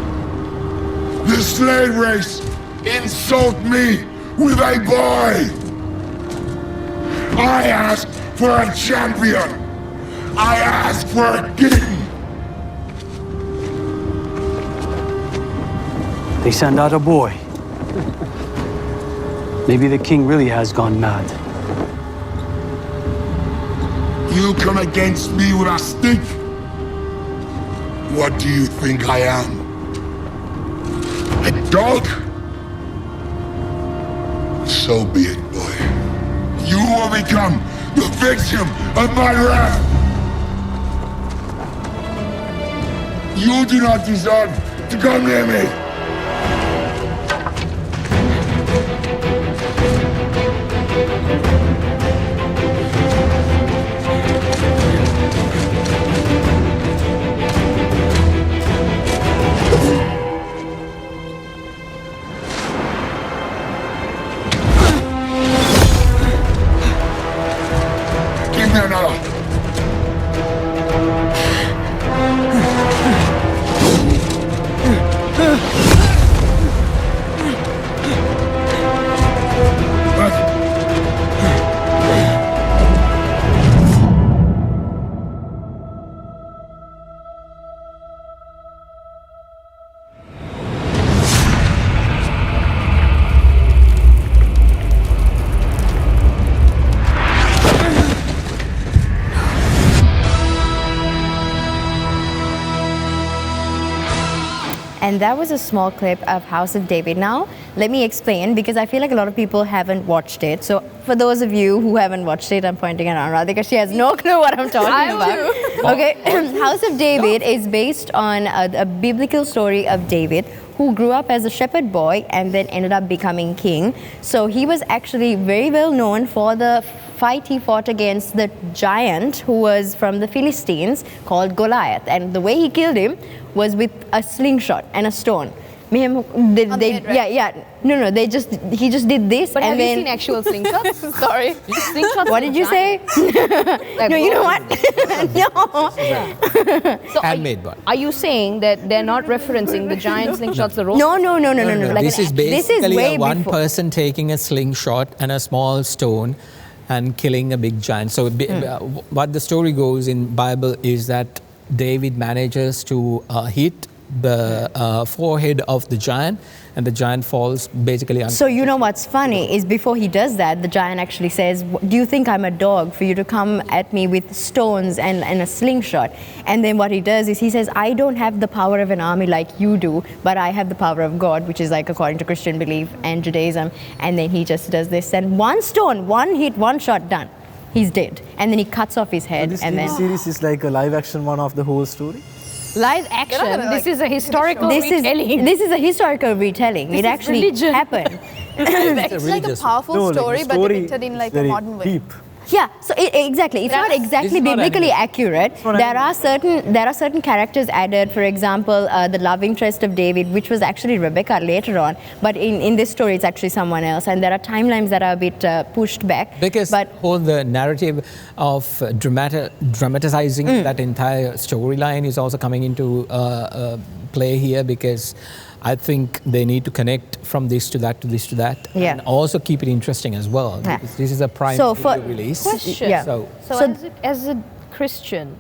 The slave race insult me with a boy. I ask for a champion. I ask for a king. They send out a boy. Maybe the king really has gone mad. You come against me with a stick? What do you think I am? A dog? So be it, boy. You will become the victim of my wrath. You do not deserve to come near me. Give me another. And that was a small clip of House of David. Now, let me explain, because I feel like a lot of people haven't watched it. So, for those of you who haven't watched it, I'm pointing at Anuradhie because she has no clue what I'm talking about. Okay, House of David is based on a biblical story of David, who grew up as a shepherd boy and then ended up becoming king. So, he was actually very well known for the fight he fought against the giant who was from the Philistines called Goliath. And the way he killed him was with a slingshot and a stone. He just did this. But and have then, you seen actual slingshots? Sorry. Slingshots what did you say? No, you know what? No. So Handmade one. Are you saying that they're not referencing the giant slingshots? The No. Like This is this is basically way one before. person taking a slingshot and a small stone and killing a big giant. So what the story goes in Bible is that David manages to hit the forehead of the giant, and the giant falls basically unconscious. So you know what's funny is before he does that, the giant actually says, do you think I'm a dog for you to come at me with stones and a slingshot? And then what he does is he says, I don't have the power of an army like you do, but I have the power of God, which is like according to Christian belief and Judaism. And then he just does this, and one stone, one hit, one shot, done. He's dead. And then he cuts off his head. So this and TV then series is like a live action one of the whole story? Live action. This is a historical retelling. This is a historical retelling. It actually happened. It's like a powerful story, but depicted in like a modern way. Deep. Yeah, so exactly. It's not exactly biblically accurate. There are certain characters added. For example, the love interest of David, which was actually Rebecca later on. But in this story, it's actually someone else. And there are timelines that are a bit pushed back. Because the narrative of dramatizing that entire storyline is also coming into play here, because I think they need to connect from this to that to this to that, and also keep it interesting as well. Yeah. Because this is a prime video release. Question. Yeah. So as a Christian,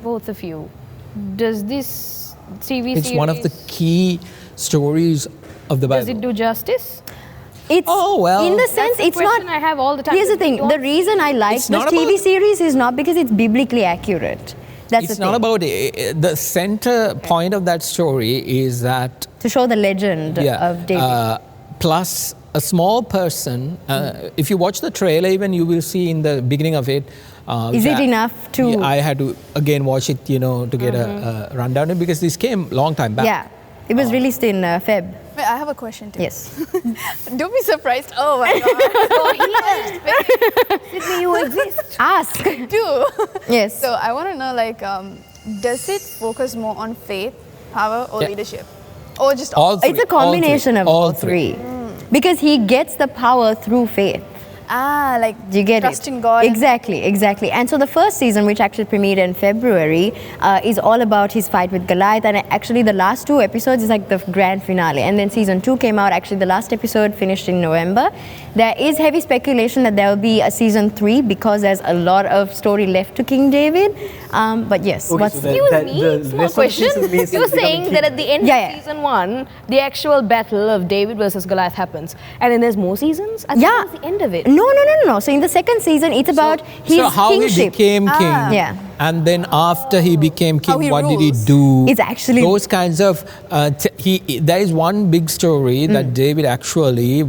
both of you, does this TV series... It's one of the key stories of the Bible. Does it do justice? It's in the sense That's the it's not. question I have all the time. Here's the thing: the reason I like It's this not TV about- series is not because it's biblically accurate. That's It's the not thing. about the center point of that story is that To show the legend of David. plus a small person. If you watch the trailer, even you will see in the beginning of it. Is it enough to? Yeah, I had to again watch it, to get a rundown, because this came long time back. Yeah, it was released in Feb. Wait, I have a question too. Yes. Don't be surprised. Oh my god. Sithmi, you exist. Ask. Do. Yes. So I want to know, like, does it focus more on faith, power, or leadership, or just all three? It's a combination of all three. Mm. Because he gets the power through faith. Like Do you get trust it? in God. Exactly. And so the first season, which actually premiered in February, is all about his fight with Goliath. And actually, the last 2 episodes is like the grand finale. And then season 2 came out. Actually, the last episode finished in November. There is heavy speculation that there will be a season 3 because there's a lot of story left to King David. But yes, Small question. You were saying that at the end of season 1, the actual battle of David versus Goliath happens, and then there's more seasons. I think that's the end of it. No. So in the second season, it's about his So how kingship. he became king. Yeah. And then after he became king, he what did he rules. do? It's actually those kinds of. There is one big story that David actually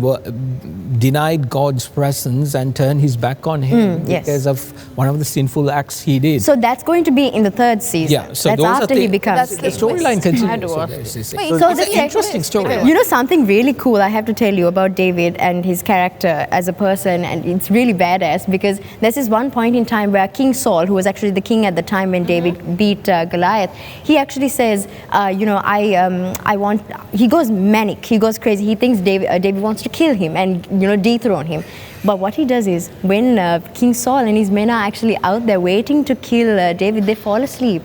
denied God's presence and turned his back on him because of one of the sinful acts he did. So that's going to be in the 3rd season. Yeah, so that's those are after he becomes the storyline continues. So It's an interesting story. You know something really cool I have to tell you about David and his character as a person, and it's really badass because there's this one point in time where King Saul, who was actually the king at the time when David beat Goliath, he actually says, I want. He goes manic. He goes crazy. He thinks David wants to kill him and dethrone him. But what he does is, when King Saul and his men are actually out there waiting to kill David, they fall asleep.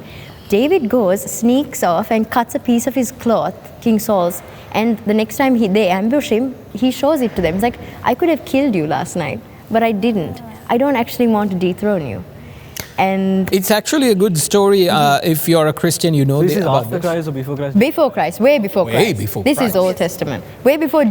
David goes, sneaks off and cuts a piece of his cloth, King Saul's, and the next time they ambush him, he shows it to them. It's like, I could have killed you last night, but I didn't. I don't actually want to dethrone you. And it's actually a good story if you're a Christian, you know. This is about after Christ or before Christ? Before Christ, way before Christ. Way before this Christ. is Old Testament. Way before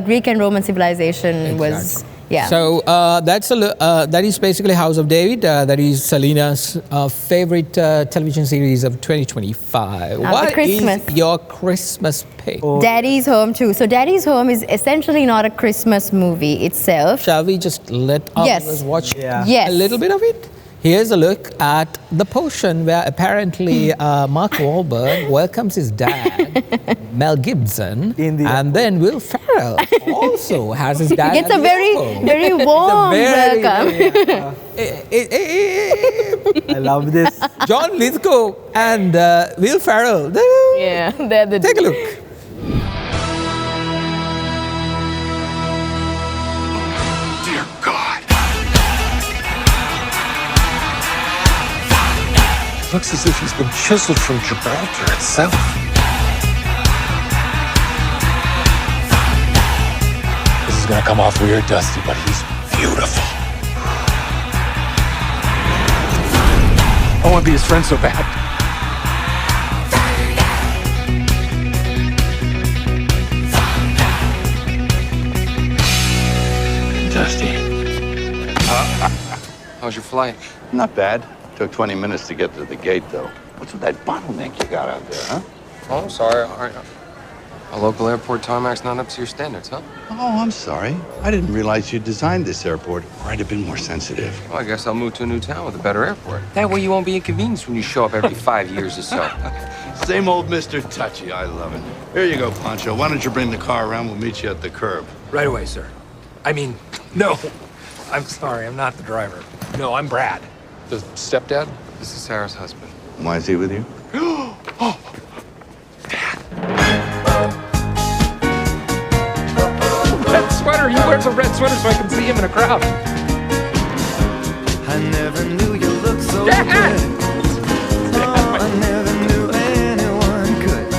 Greek and Roman civilization was. Yeah. So that is basically House of David. That is Selina's favorite television series of 2025. What is your Christmas pick? Daddy's Home too. So Daddy's Home is essentially not a Christmas movie itself. Shall we just let our viewers watch Yes. a little bit of it? Here's a look at the portion where apparently Mark Wahlberg welcomes his dad, Mel Gibson, and then Will Ferrell also has his dad. It's a very warm welcome. I love this. John Lithgow and Will Ferrell. They're the. Take a look. Dear God. Looks as if he's been chiseled from Gibraltar itself. This is gonna come off weird, Dusty, but he's beautiful. I want to be his friend so bad. Dusty. How's your flight? Not bad. Took 20 minutes to get to the gate, though. What's with that bottleneck you got out there, huh? Oh, I'm sorry. A local airport tarmac's not up to your standards, huh? Oh, I'm sorry. I didn't realize you designed this airport, or I'd have been more sensitive. Well, I guess I'll move to a new town with a better airport. That way you won't be inconvenienced when you show up every 5 years or so. Same old Mr. Touchy. I love it. Here you go, Pancho. Why don't you bring the car around? We'll meet you at the curb. Right away, sir. I mean, no. I'm sorry, I'm not the driver. No, I'm Brad. The stepdad? This is Sarah's husband. Why is he with you? Red sweater! He wears a red sweater so I can see him in a crowd. I never knew you looked so Dad! good. Oh, I never knew anyone could.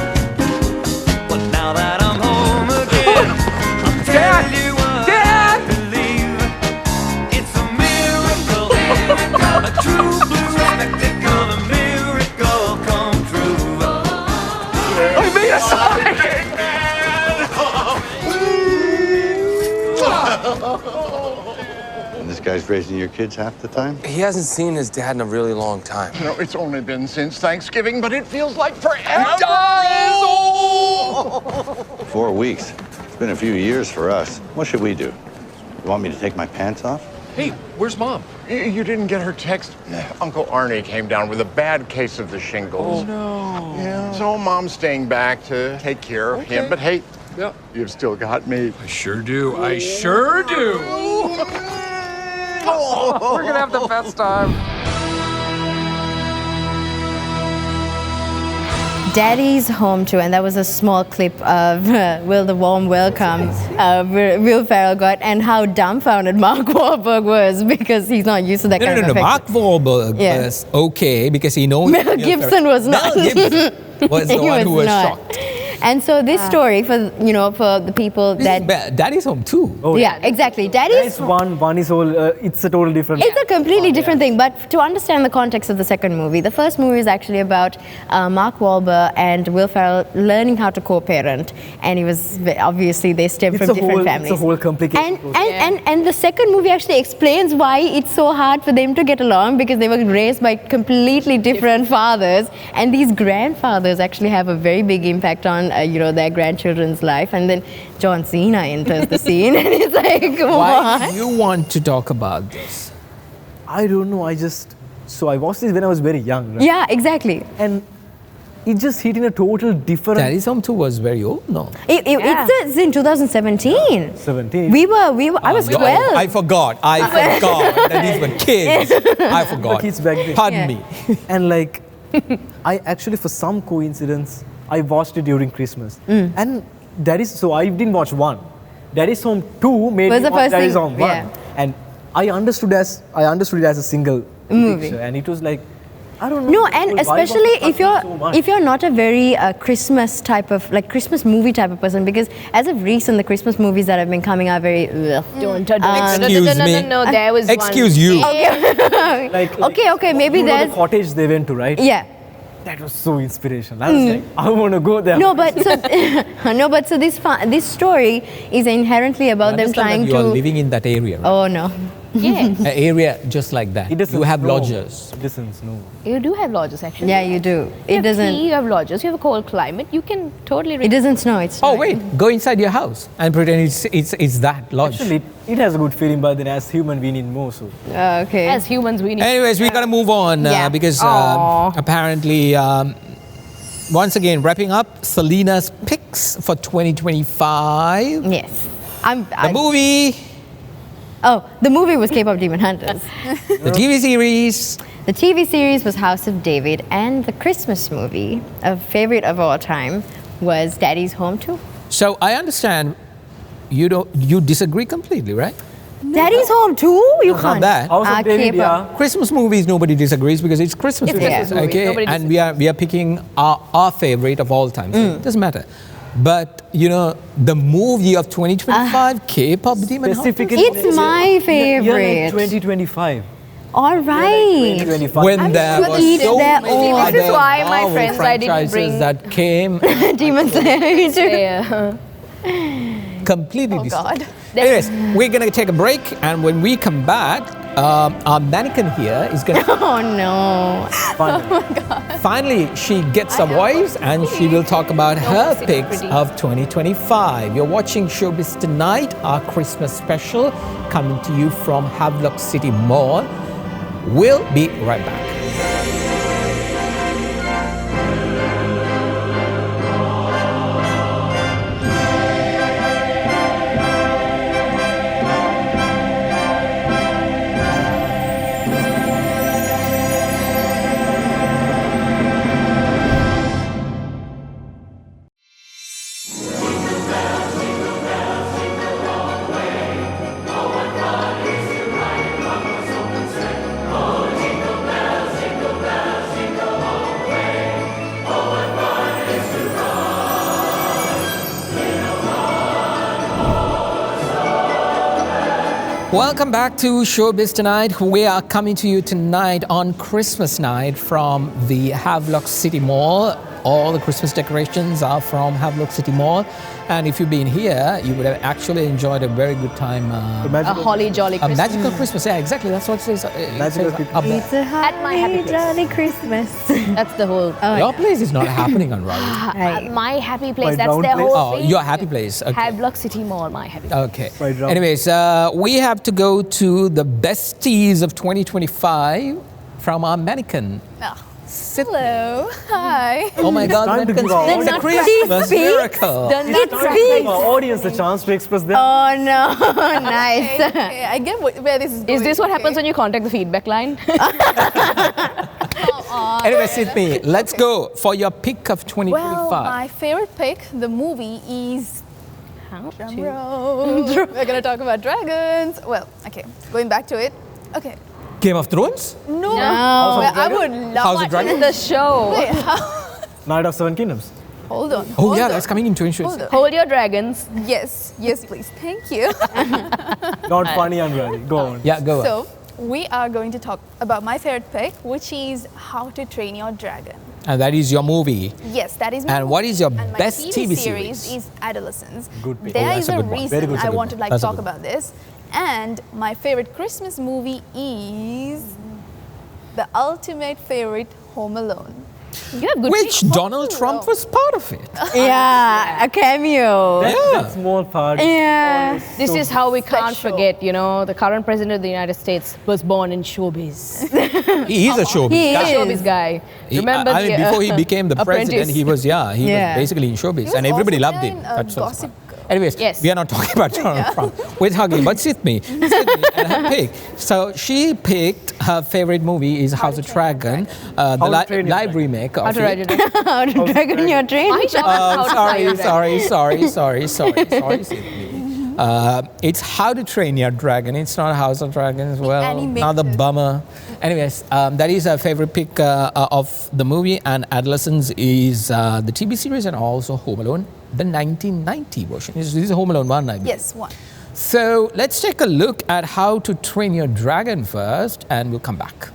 But now that I'm home again, I'll tell you what I believe. It's a miracle, a true blue spectacle, a miracle come true. I made a sign! And this guy's raising your kids half the time? He hasn't seen his dad in a really long time. You know, it's only been since Thanksgiving, but it feels like forever. 4 weeks. It's been a few years for us. What should we do? You want me to take my pants off? Hey, where's Mom? You didn't get her text? Uncle Arnie came down with a bad case of the shingles. Oh, no. Yeah. So Mom's staying back to take care of him. But hey, you've still got me. I sure do. I sure do. We're gonna have the best time. Daddy's Home Too, and that was a small clip of Will the warm welcome Will Ferrell got, and how dumbfounded Mark Wahlberg was because he's not used to that kind of effect. Mark Wahlberg was okay because he knows Mel Gibson was not. Mel Gibson was the one who was shocked. And so this story for the people that Daddy's Home Too. Oh, yeah, exactly. Daddy's one is all. It's a total different. It's a completely different thing. But to understand the context of the second movie, the first movie is actually about Mark Wahlberg and Will Ferrell learning how to co-parent, and he was obviously they stem from different families. It's a whole complicated and the second movie actually explains why it's so hard for them to get along because they were raised by completely different fathers, and these grandfathers actually have a very big impact on their grandchildren's life. And then John Cena enters the scene, and it's like, why what? do you want to talk about this? I don't know. I watched this when I was very young. Right? Yeah, exactly. And it just hit in a total different. Daddy's Home 2 was very old, no? It's in 2017. 17. We were. I was 12. I forgot that these were kids. I forgot. Kids back then. Pardon me. And I actually, for some coincidence, I watched it during Christmas. And I didn't watch 1. Daddy's Home 2 made me watch Daddy's Home 1. Yeah. And I understood it as a single movie. picture. And it was like, I don't know. No, and especially if you're not a very Christmas type of Christmas movie type of person, because as of recent, the Christmas movies that have been coming out very. Don't. Excuse me. No, there was Excuse one. you. Okay. Maybe there's the cottage they went to, right? Yeah. That was so inspirational. I was like, I want to go there. No, but so this story is inherently about them trying you are living in that area, right? Oh no. Yes. An area just like that. You have lodges. It doesn't snow. You do have lodges, actually. Yeah, you do. You have lodges. You have a cold climate. You can totally. It doesn't snow. It's. Oh wait, go inside your house and pretend it's that lodge. Actually, it has a good feeling, but then as human we need more. So. Okay. As humans we need. Anyways, we gotta move on because apparently, once again, wrapping up Selina's picks for 2025. Yes. The movie. Oh, the movie was K-pop Demon Hunters. The TV series. The TV series was House of David, and the Christmas movie, a favorite of all time, was Daddy's Home Too. So I understand you disagree completely, right? Daddy's Home Too? You can't. Not that. K-pop. Christmas movies nobody disagrees because it's Christmas. It's Christmas movies, movie. okay? And we are picking our favorite of all time. So it doesn't matter. But the movie of 2025, K-pop Demon Hunters. It's my favorite. 2025. All right. 2025. When there was so many This is why my Marvel friends I didn't bring that came Demon Slayer. completely Oh destroyed. God. Anyways, we're gonna take a break, and when we come back, our mannequin here is gonna. Oh no! Finally, she gets a voice, and she will talk about her picks of 2025. You're watching Showbiz Tonight, our Christmas special, coming to you from Havelock City Mall. We'll be right back. Welcome back to Showbiz Tonight. We are coming to you tonight on Christmas night from the Havelock City Mall. All the Christmas decorations are from Havelock City Mall. And if you've been here, you would have actually enjoyed a very good time. A holly jolly Christmas. A magical Christmas, yeah, exactly. That's what it says. Magical Christmas. It's a At my happy place. jolly Christmas. That's the whole. Your place is not happening on Raleigh. My happy place. My That's round their place? whole Oh, thing. your happy place. Okay. Havelock City Mall, my happy place. Okay. Right round. Anyways, we have to go to the besties of 2025 from our mannequin. Hello. Hi. Oh my God, Time to mannequins, give our it's a audience- Christmas miracle. It Give speaks. our audience the chance to express their. Oh no! Nice. Okay, I get where this is going. Is this what happens when you contact the feedback line? on. Anyway, Sithmi, let's go for your pick of 2025. Well, my favorite pick, the movie, is... Drum roll. We're going to talk about dragons. Well, okay, going back to it. Okay. Game of Thrones? No. I would love House of watching Dragons? the show. Wait, Night of Seven Kingdoms. hold on. Oh, hold yeah, on. that's coming in 2026. Hold your dragons. Yes, yes, please. Thank you. Not funny, Anuradhie. Go on. Yeah, go on. So, we are going to talk about my favorite pick, which is How to Train Your Dragon. And that is your movie. Yes, that is my And what is your and my best TV series? is Adolescence. Good pick. There Oh, is that's a a good one. reason Very good, I good want to one. like That's a talk good about this. And my favorite Christmas movie is the ultimate favorite, Home Alone. You have good Which Donald Trump was part of it. Yeah, a cameo. That small part. Yeah. This is how we can't special. forget, the current president of the United States was born in showbiz. He is a showbiz He guy. is. Showbiz guy. Remember I mean, before he became the president, Apprentice. he was Yeah. basically in showbiz, was and everybody also loved there him. in, That's what's Gossip fun. Anyways, Yes. we are not talking about Donald Trump. We're talking about Sithmi. Sithmi and her pick. So she picked her favorite movie is House of Dragon, the to Train Your live Dragon. remake of How to ride it. your dragon. How to dragon your train. Sorry, Sithmi. It's How to Train Your Dragon. It's not House of Dragons. Well, another bummer. Anyways, that is our favorite pick of the movie, and Adolescence is the TV series, and also Home Alone, the 1990 version. This is Home Alone 1, I believe. Yes, one. So let's take a look at How to Train Your Dragon first, and we'll come back.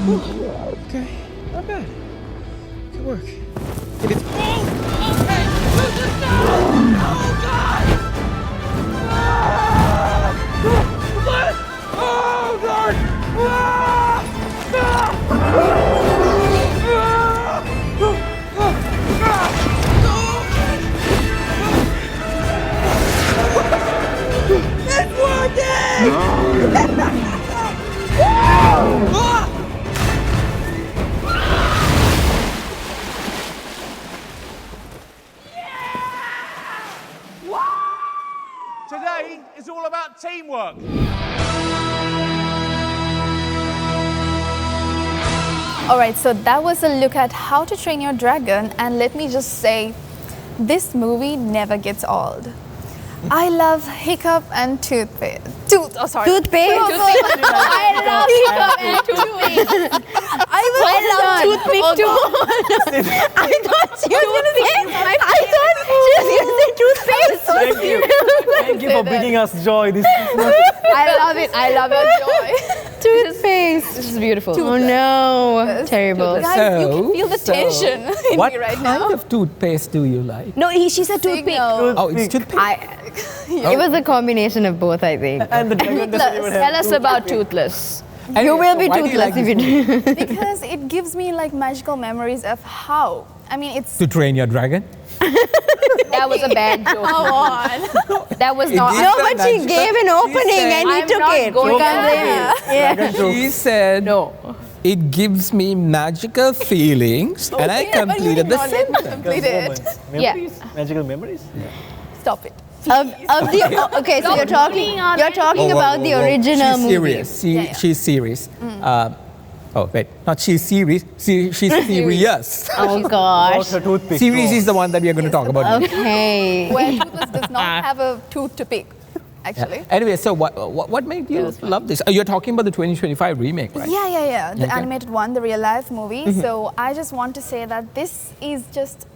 Okay, not bad. Good work. Today is all about teamwork. All right, so that was a look at How to Train Your Dragon, and let me just say, this movie never gets old. I love Hiccup and Toothpaste. Toothpaste? I love Hiccup and Toothpaste. I love toothpick too. I thought she was going to say toothpaste. Thank you for bringing us joy this Christmas. I love it. I love it. joy. Toothpaste. This is beautiful. Oh no, terrible. Guys, you can feel the tension in what me right kind now. of toothpaste do you like? No, she said toothpick. Oh, it's toothpaste. It was a combination of both, I think. And the dragon doesn't even have Tell us about Toothless. You will be why do you toothless like if you do. Because it gives me like magical memories of how. I mean, it's. To train your dragon? That was a bad joke. Come on. That was not. No, but she gave an opening and he I'm took not it. going You can't there. blame him. She said, No. it gives me magical feelings, and I completed the sentence. Complete it. moments. Yeah. Memories? Magical memories? Stop it. Of the okay, so you're talking about the original she's movie. Serious. She's serious. Oh wait, not she's serious. She's serious. Oh gosh. Her toothpick. Series is the one that we are going to talk about. Okay. Where Toothless does not have a tooth to pick, actually. Anyway, so what made you love this? You're talking about the 2025 remake, right? Yeah. The Okay. animated one, the real life movie. So I just want to say that this is just,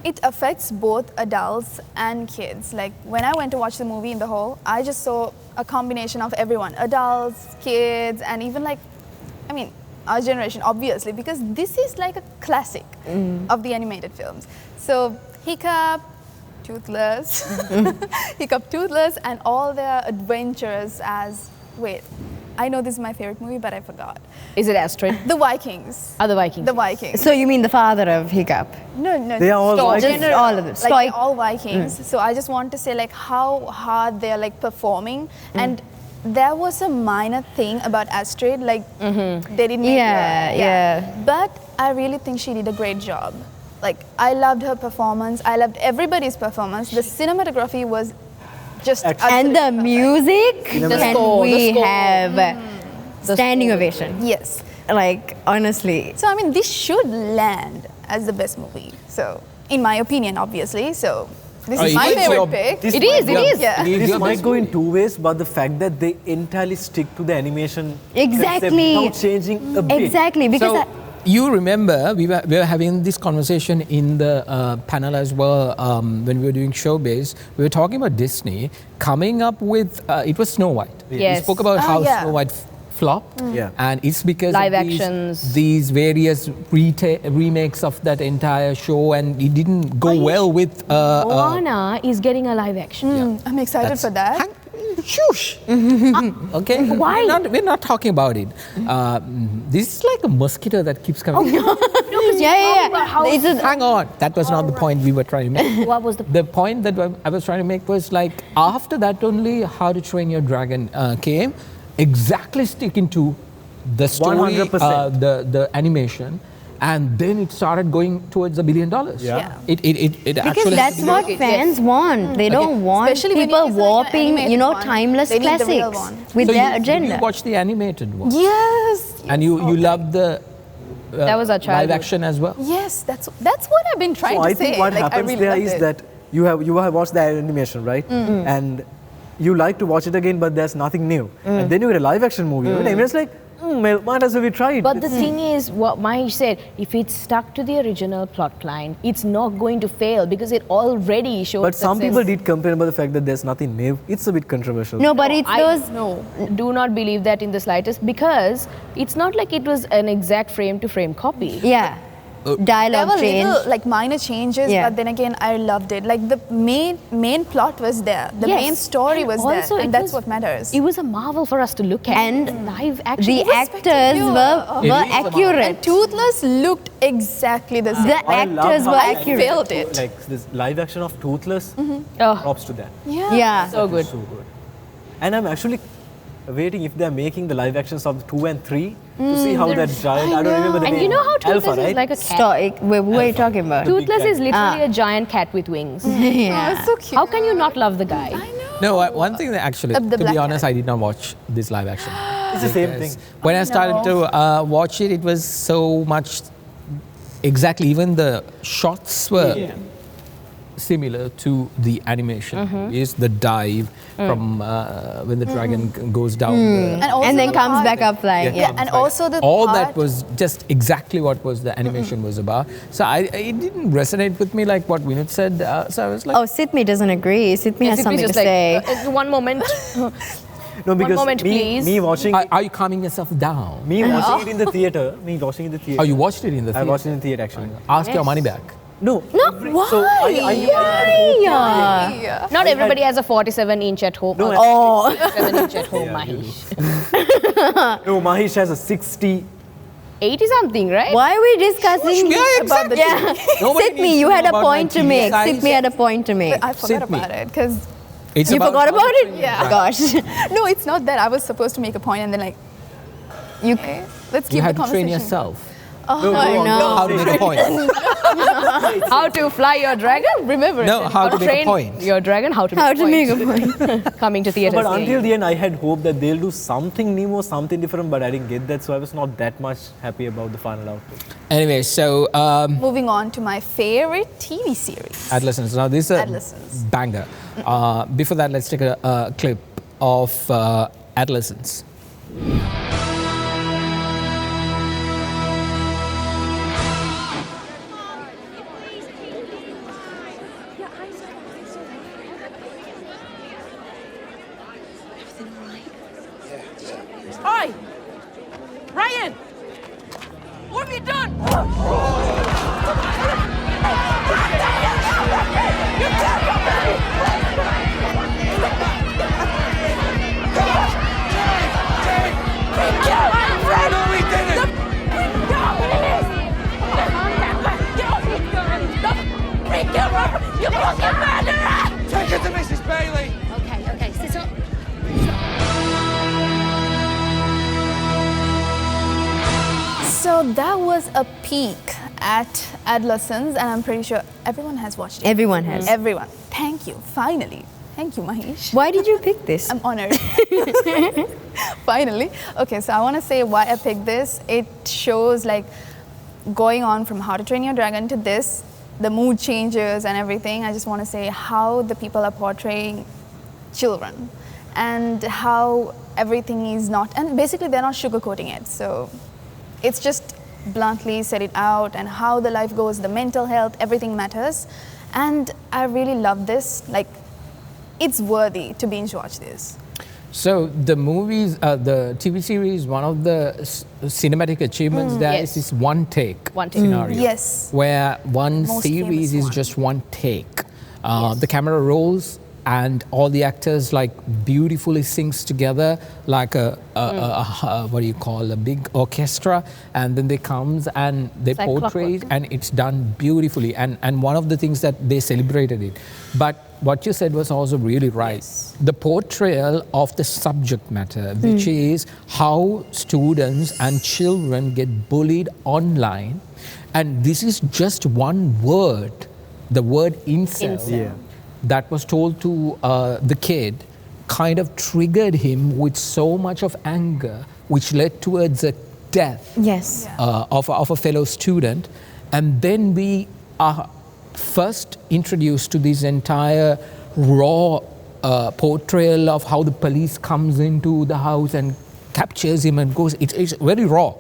it affects both adults and kids. Like when I went to watch the movie in the whole, I just saw a combination of everyone, adults, kids, and even like, I mean, our generation, obviously, because this is like a classic of the animated films. So Hiccup, Toothless, Hiccup, Toothless, and all their adventures as, wait, I know this is my favorite movie, but I forgot. Is it Astrid? The Vikings. Oh, the Vikings. The Vikings. So you mean the father of Hiccup? No. They are all Vikings. Vikings? All of them. Like they're all Vikings. So I just want to say like how hard they're like performing, and there was a minor thing about Astrid, like they didn't make her. Yeah. But I really think she did a great job. Like I loved her performance. I loved everybody's performance. The cinematography was Just And the music, The can score, we the score. have standing ovation? Yes. Like, honestly. So, I mean, this should land as the best movie. So, in my opinion, obviously. So, this is my favorite pick. This It is. Yeah. This might go in two ways, but the fact that they entirely stick to the animation concept Exactly. without changing a bit. Exactly, because So, you remember we were having this conversation in the panel as well when we were doing Showbiz. We were talking about Disney coming up with it was Snow White. Yes. We spoke about how yeah. Snow White flopped, Yeah. and it's because Live of these, actions. these various remakes of that entire show, and it didn't go well with. Moana is getting a live action. I'm excited for that. Shush. Okay. Why? We're not talking about it. This is like a mosquito that keeps coming. Hang on. That was not the point we were trying to make. What was the The point that I was trying to make was like after that only How to Train Your Dragon came, exactly sticking to the story, 100%. the animation, and then it started going towards $1 billion. Yeah. It because actually that's what fans want. They don't want Especially when people it is like an warping, animated you know, one. timeless They need the real classics one. with So their you agenda. watched the animated one, Yes. and you loved the That was our live childhood. action as well. Yes, that's what I've been trying So to I say. think what like, I happens really there loved is it. that you have watched the animation, right? And you like to watch it again, but there's nothing new. And then you get a live action movie, and it's like, well, might as well we try it. But the thing is, what Mahesh said, if it's stuck to the original plot line, it's not going to fail because it already showed But some success. people did complain about the fact that there's nothing new. It's a bit controversial. No, but it's those. No, do not believe that in the slightest because it's not like it was an exact frame-to-frame copy. Yeah. There Dialogue were change. little like minor changes, Yeah. but then again, I loved it. Like the main plot was there, the Yes. main story was Also, there, it and that's was- what matters. It was a marvel for us to look at. And live action. The It was actors spectacular. were is a accurate. And Toothless looked exactly the same. The I love actors how were they accurate. felt it. Like this live action of Toothless, Oh, props to that. Yeah. Yeah. so good. So good. And I'm actually waiting if they're making the live actions of 2 and 3 to see how that giant, I don't remember the And name. you know how Toothless Alpha, is right? like a cat? Stoic. Who are you talking about? Toothless is literally Ah. a giant cat with wings. Yeah. Oh, so cute. How can you not love the guy? No, one thing that actually, The to be black honest, cat. I did not watch this live action. It's the same Because thing. When I started to watch it, it was so much exactly, even the shots were similar to the animation. Is the dive from when the dragon goes down. also And then the comes part- back up flying. Yeah, and also the All part, that was just exactly what was the animation was about. So it didn't resonate with me like what Vinuth said. So I was like, Oh, Sithmi doesn't agree. Sithmi has It's something to just like, say. one moment. No, because moment, please. me watching are you calming yourself down? me watching it in the theater, me watching it in the theater. Oh, you watched it in the I theater? watched it in the theater actually. Ask your money back. No. No, why? So Why? Not everybody has a 47-inch at home. No, or 47-inch at home, Mahesh. No, Mahesh has a 60. 80 something, right? Why are we discussing about the yeah. Nobody Sithmi, needs you to had know a about point my to make. TV size. Sithmi had a point to make. I forgot Sithmi. about it because It's You forgot about it? Yeah. Gosh. no, it's not that. I was supposed to make a point and then like, You let's keep You the had to train conversation. yourself. Oh, How to make a point. How to fly your dragon? Remember No, it. how to make a train point. your dragon, how to make a point. Coming to theatre. But until the end, I had hope that they'll do something new or something different, but I didn't get that, so I was not that much happy about the final output. Anyway, so Moving on to my favorite TV series. Adolescence. Now this is a Adolescence. banger. Before that, let's take a clip of Adolescence. Hi! Ryan! What have you done? Take it to Mrs. Bailey! Okay, sit up. So that was a peek at Adolescence, and I'm pretty sure everyone has watched it. Everyone has. Everyone. Thank you. Finally. Thank you, Mahieash. Why did you pick this? I'm honored. Finally. Okay, so I want to say why I picked this. It shows like going on from How to Train Your Dragon to this, the mood changes and everything. I just want to say how the people are portraying children and how everything is not, and basically they're not sugarcoating it. So it's just bluntly said it out, and how the life goes, the mental health, everything matters. And I really love this. Like, it's worthy to binge watch this. So the movies, the TV series, one of the cinematic achievements there is this one take scenario. Yes. Where one Most series is just one take. The camera rolls and all the actors like beautifully sings together like a what do you call, a big orchestra, and then they comes and they like portray it, clockwork. and it's done beautifully, and one of the things that they celebrated it. But what you said was also really right. The portrayal of the subject matter, which is how students and children get bullied online, and this is just one word, the word incel. That was told to the kid, kind of triggered him with so much of anger, which led towards a death of a fellow student. And then we are first introduced to this entire raw portrayal of how the police comes into the house and captures him and goes. It's very raw.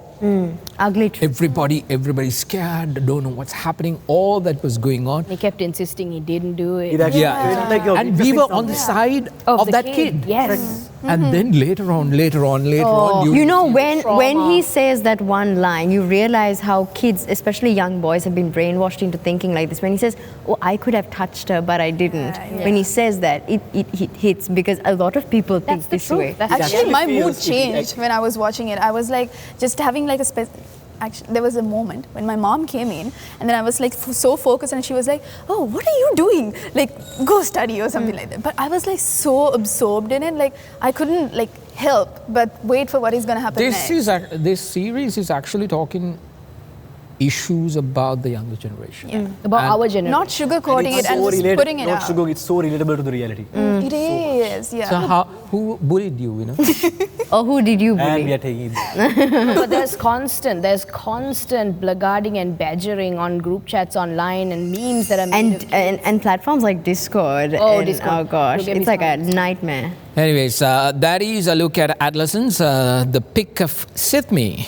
Ugly truth. Everybody's scared, don't know what's happening, all that was going on. He kept insisting he didn't do it. And we were on the side of that kid. Yes. And then later on, You know, when he says that one line, you realize how kids, especially young boys, have been brainwashed into thinking like this. When he says, oh, I could have touched her, but I didn't. When he says that, it hits, because a lot of people think this way. Actually, my mood changed when I was watching it. I was like, just having like actually, there was a moment when my mom came in, and then I was like so focused, and she was like, oh, what are you doing? Like, go study or something like that. But I was like so absorbed in it, like I couldn't like help but wait for what is going to happen next. This series is actually talking issues about the younger generation. About our generation. Not sugarcoating it and just putting it out. It's so relatable to the reality. It is, yeah. So who bullied you, you know? Or who did you bully? And we are taking it. But there's constant blackguarding and badgering on group chats online and memes that are made and platforms like Discord. Discord. Oh gosh, it's like a nightmare. Anyways, that is a look at adolescence, the pick of Sithmi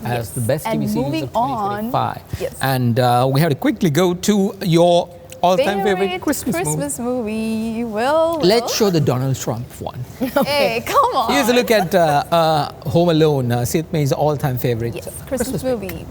as the best TV series of 2025. And we have to quickly go to your all-time favorite Christmas movie. Well, let's show the Donald Trump one. Hey, come on. Here's a look at Home Alone, Sithmi's all-time favorite Christmas movie.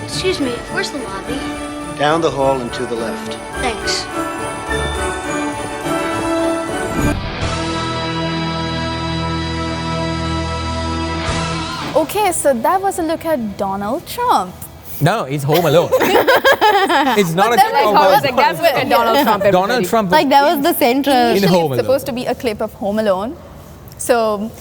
Excuse me, where's the lobby? Down the hall and to the left. Thanks. Okay, so that was a look at Donald Trump. No, it's Home Alone. It's not a clip of Home Alone. That's look at Donald Trump. Donald Trump. Like that was the central. Initially, Home it's supposed to be a clip of Home Alone. So,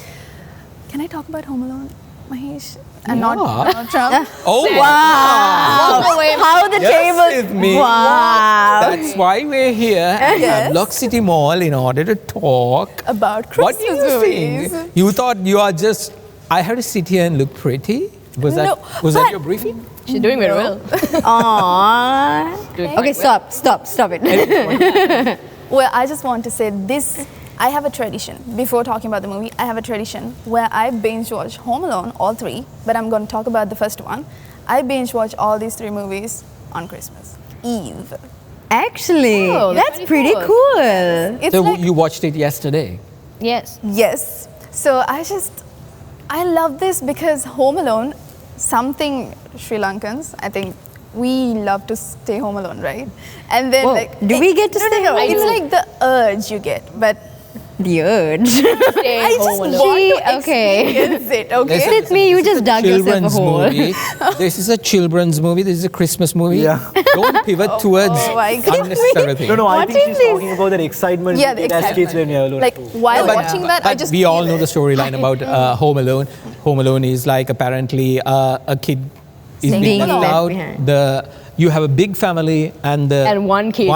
can I talk about Home Alone, Mahieash? And not Donald Trump? Oh, wow. How the table. Wow. That's why we're here at Block City Mall in order to talk about Christmas What do you movies. think? You thought you are just, I had to sit here and look pretty? Was that your briefing? She's doing very well. Aww. Okay, stop it. Well, I just want to say this. I have a tradition, before talking about the movie, I have a tradition where I binge watch Home Alone, all three, but I'm going to talk about the first one. I binge watch all these three movies on Christmas Eve. Actually, that's pretty cool. It's So like, you watched it yesterday? Yes. Yes. So I love this because Home Alone something Sri Lankans, I think we love to stay home alone, right? And then do we get to stay home It's alone? like the urge you get, but the urge. I just want to experience it, okay? Sithmi, you just dug yourself a Children's hole. movie. This is a children's movie. This is a Christmas movie. Yeah. Don't pivot towards my God. unnecessary things. No, I think she's talking about that excitement Yeah, we the get as kids when we are alone. Like while watching that, I But just we all feel know the it. storyline about Home Alone. Home Alone is like apparently a kid is Staying being alone. left out. behind. You have a big family and one kid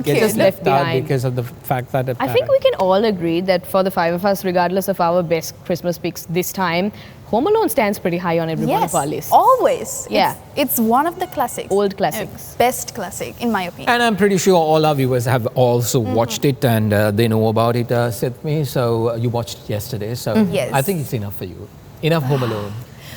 gets just left left out behind. because of the fact that I think we can all agree that for the five of us, regardless of our best Christmas picks this time, Home Alone stands pretty high on every one of our lists. Always. Yeah. It's one of the classics. Old classics. Best classic, in my opinion. And I'm pretty sure all our viewers have also watched it and they know about it, Sithmi. So you watched it yesterday. So Yes. I think it's enough for you. Enough Home Alone.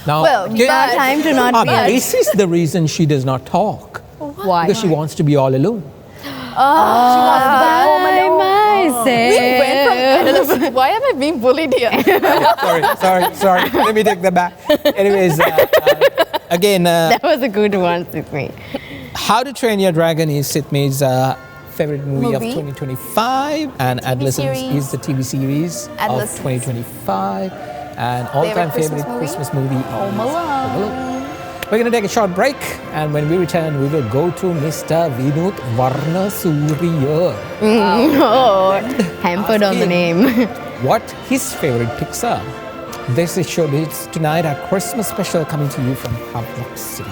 Now, Well, but- time to not be us. this is the reason she does not talk. Why? Because she wants to be all alone. She wants to be home alone. myself. We went from adolescence. Why am I being bullied here? sorry. Let me take that back. Anyways, again. That was a good one, Sithmi. How to Train Your Dragon is Sithmi's favorite movie of 2025. And Adolescence series. is the TV series of Adolescence. 2025. And all-time favorite Christmas movie is Home Alone. We're going to take a short break, and when we return, we will go to Mr. Vinuth Varnasuriya. Hampered on the name. What his favorite picks are. This is Showbiz Tonight, our Christmas special coming to you from Havelock City.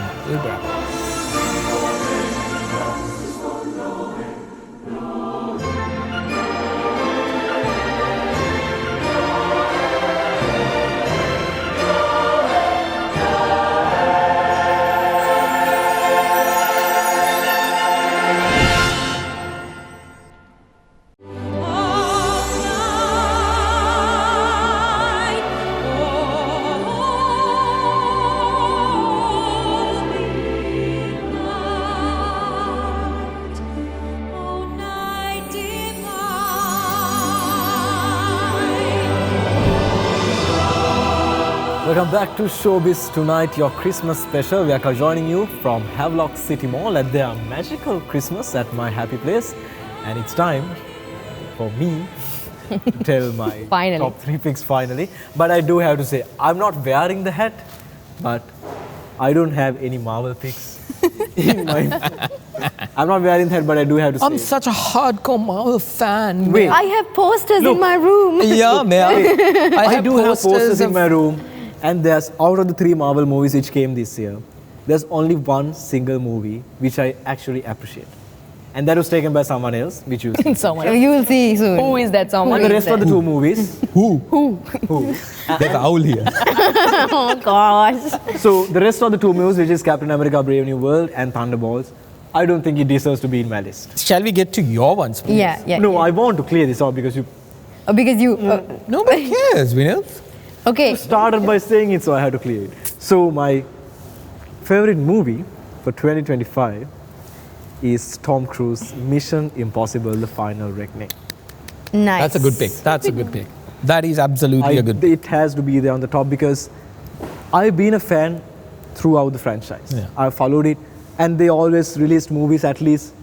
Welcome back to Showbiz Tonight, your Christmas special. We are joining you from Havelock City Mall at their magical Christmas at my happy place. And it's time for me to tell my top 3 picks finally. But I do have to say, I'm not wearing the hat, but I don't have any Marvel picks in my... I'm not wearing the hat, but I do have to say... I'm such a hardcore Marvel fan. Wait. I have posters in my room. Yeah, man. I do have posters in my room. And there's, out of the 3 Marvel movies which came this year, there's only one single movie which I actually appreciate. And that was taken by someone else, which you see. Someone You will see soon. Who is that someone? And the rest of the 2 movies. Who? There's Owl here. Oh gosh. So the rest of the 2 movies, which is Captain America Brave New World and Thunderbolts, I don't think it deserves to be in my list. Shall we get to your ones, please? Yeah. No, I want to clear this out because you... Because you... Nobody cares, Vinuth. Okay. You started by saying it, so I had to clear it. So my favorite movie for 2025 is Tom Cruise Mission Impossible: The Final Reckoning. Nice. That's a good pick. That's a good pick. That is absolutely a good pick. It has to be there on the top because I've been a fan throughout the franchise. Yeah. I've followed it, and they always released movies at least.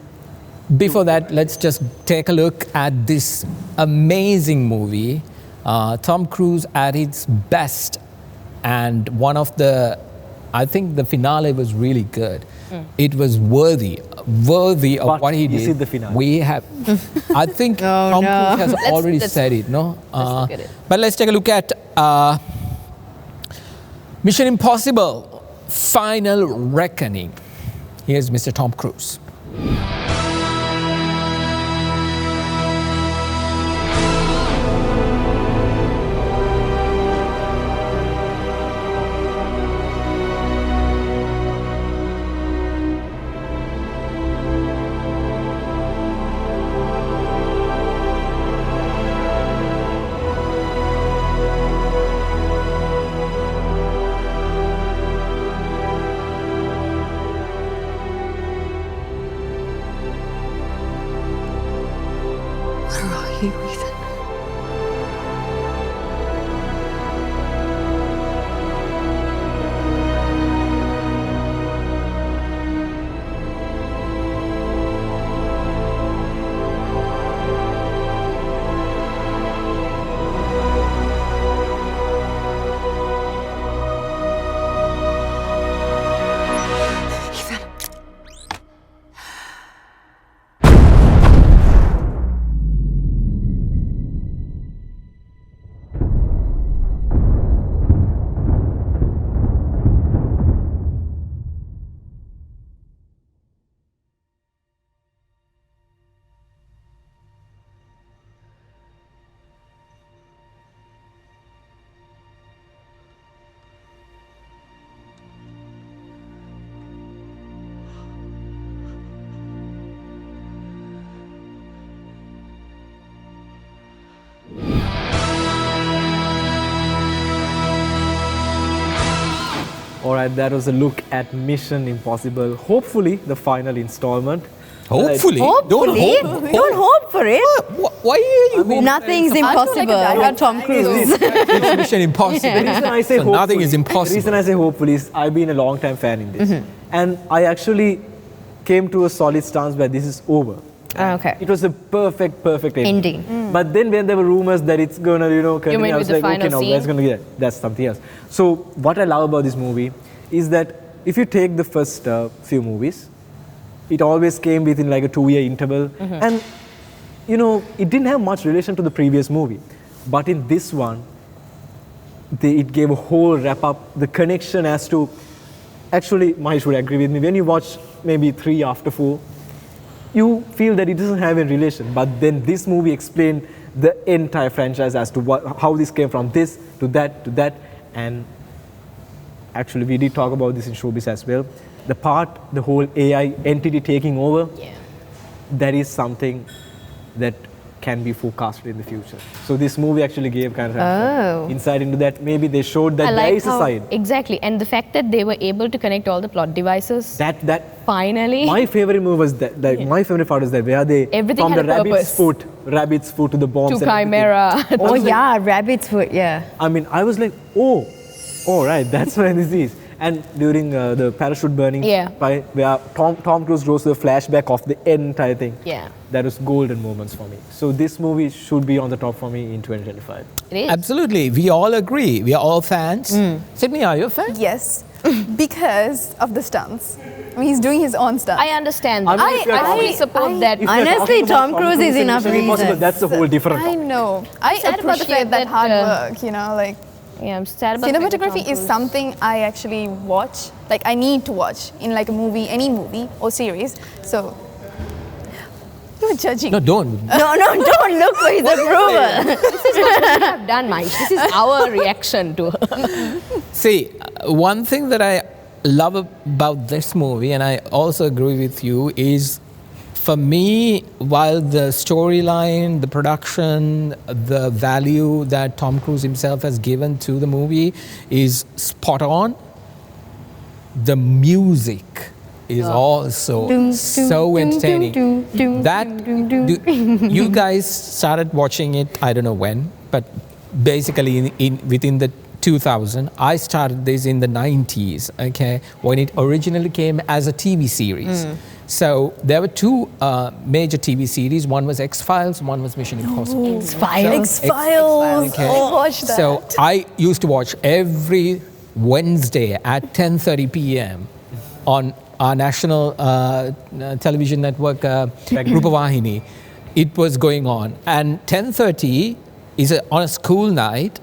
Before that, let's just take a look at this amazing movie. Tom Cruise at its best, and I think the finale was really good. It was worthy of But what he did. you see the finale. We have, I think Tom Cruise has already said it, no? look at it. But let's take a look at Mission Impossible: Final Reckoning. Here's Mr. Tom Cruise. Where are you, Ethan? right, that was a look at Mission Impossible. Hopefully, the final installment. Hopefully. Hopefully. Don't hope for it. Why are you hoping? Nothing's impossible with Tom Cruise. It's Mission Impossible. The reason I say So nothing is The impossible. reason I say hopefully is I've been a long time fan in this. Mm-hmm. And I actually came to a solid stance where this is over. Okay. It was a perfect ending. Ending. But then when there were rumors that it's gonna, continue, mean I with was the like, final okay, no, scene? that's gonna get that's something else. So what I love about this movie is that if you take the first few movies, it always came within like a 2-year interval, and it didn't have much relation to the previous movie. But in this one, it gave a whole wrap up, the connection as to. Actually, Mahesh would agree with me. When you watch maybe 3 after 4, you feel that it doesn't have a relation. But then this movie explained the entire franchise as to how this came from this to that. And actually, we did talk about this in Showbiz as well. The whole AI entity taking over, that is something that can be forecasted in the future. So this movie actually gave kind of insight into that. Maybe they showed that there is a side. Exactly, and the fact that they were able to connect all the plot devices. That finally. My favorite move was that. My favorite part was that where they Everything from had the a rabbit's foot to the bombs. To and Chimera. Oh yeah, rabbit's foot. Yeah. I mean, I was like, oh, right, that's where this is. And during the parachute burning, where Tom Cruise goes to the flashback of the entire thing. Yeah. That was golden moments for me. So this movie should be on the top for me in 2025. It is. Absolutely. We all agree. We are all fans. Sithmi, are you a fan? Yes, because of the stunts. I mean, he's doing his own stunts. I understand. I mean, if you're I talking- fully support that. If you're Honestly, talking about Tom Cruise is and enough Mission Impossible, reason. That's a whole different I topic. know. I sad about the appreciate fact that hard that, work, like Yeah, I'm sad about the fact that Tom cinematography is Cruise- something I actually watch, like I need to watch in like a movie, any movie or series. So you're judging. No, don't. No, don't look for his approval. This is what we have done, Mike. This is our reaction to her. See, one thing that I love about this movie, and I also agree with you, is for me, while the storyline, the production, the value that Tom Cruise himself has given to the movie is spot on, the music is also so entertaining. You guys started watching it, I don't know when, but basically within the 2000. I started this in the 90s, okay, when it originally came as a TV series. So there were 2 major TV series. One was X-Files, one was Mission Impossible. X-Files. Okay. I watched that. So I used to watch every Wednesday at 10:30 p.m. on our national television network, Rupavahini. It was going on. And 10:30 is on a school night.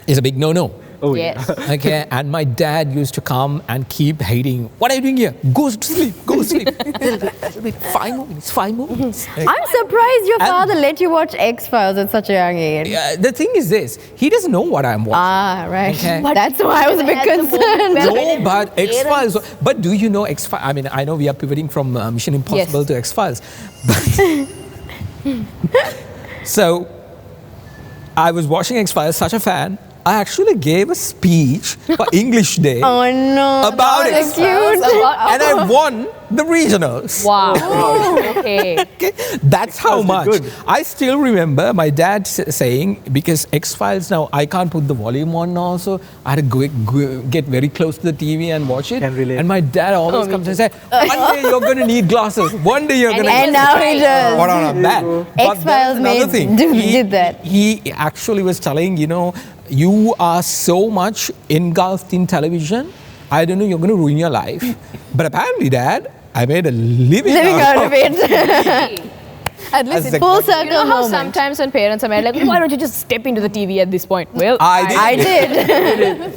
Is a big no-no. Oh, Yes. Okay, and my dad used to come and keep hating. What are you doing here? Go to sleep. Go to sleep. 5 more minutes. I'm surprised your father let you watch X-Files at such a young age. The thing is this: he doesn't know what I'm watching. Ah, right. Okay. That's why I was a bit concerned. No, but X-Files. But do you know X-Files? I mean, I know we are pivoting from Mission Impossible to X-Files. So, I was watching X-Files, such a fan. I actually gave a speech for English Day Oh no. about it. That's cute. And I won the regionals. Wow. Okay. That's how much. good. I still remember my dad saying, because X-Files now, I can't put the volume on also. I had to get very close to the TV and watch it. Can relate. And my dad always comes and says, one day you're going to need glasses. One day you're going to And now he does. What on a bad. X-Files did that. He actually was telling, you are so much engulfed in television. I don't know, you're going to ruin your life. But apparently, Dad, I made a living out of it. At least As it's a- Full circle You know how moment. sometimes when parents are married, like, why don't you just step into the TV at this point? Well, I did.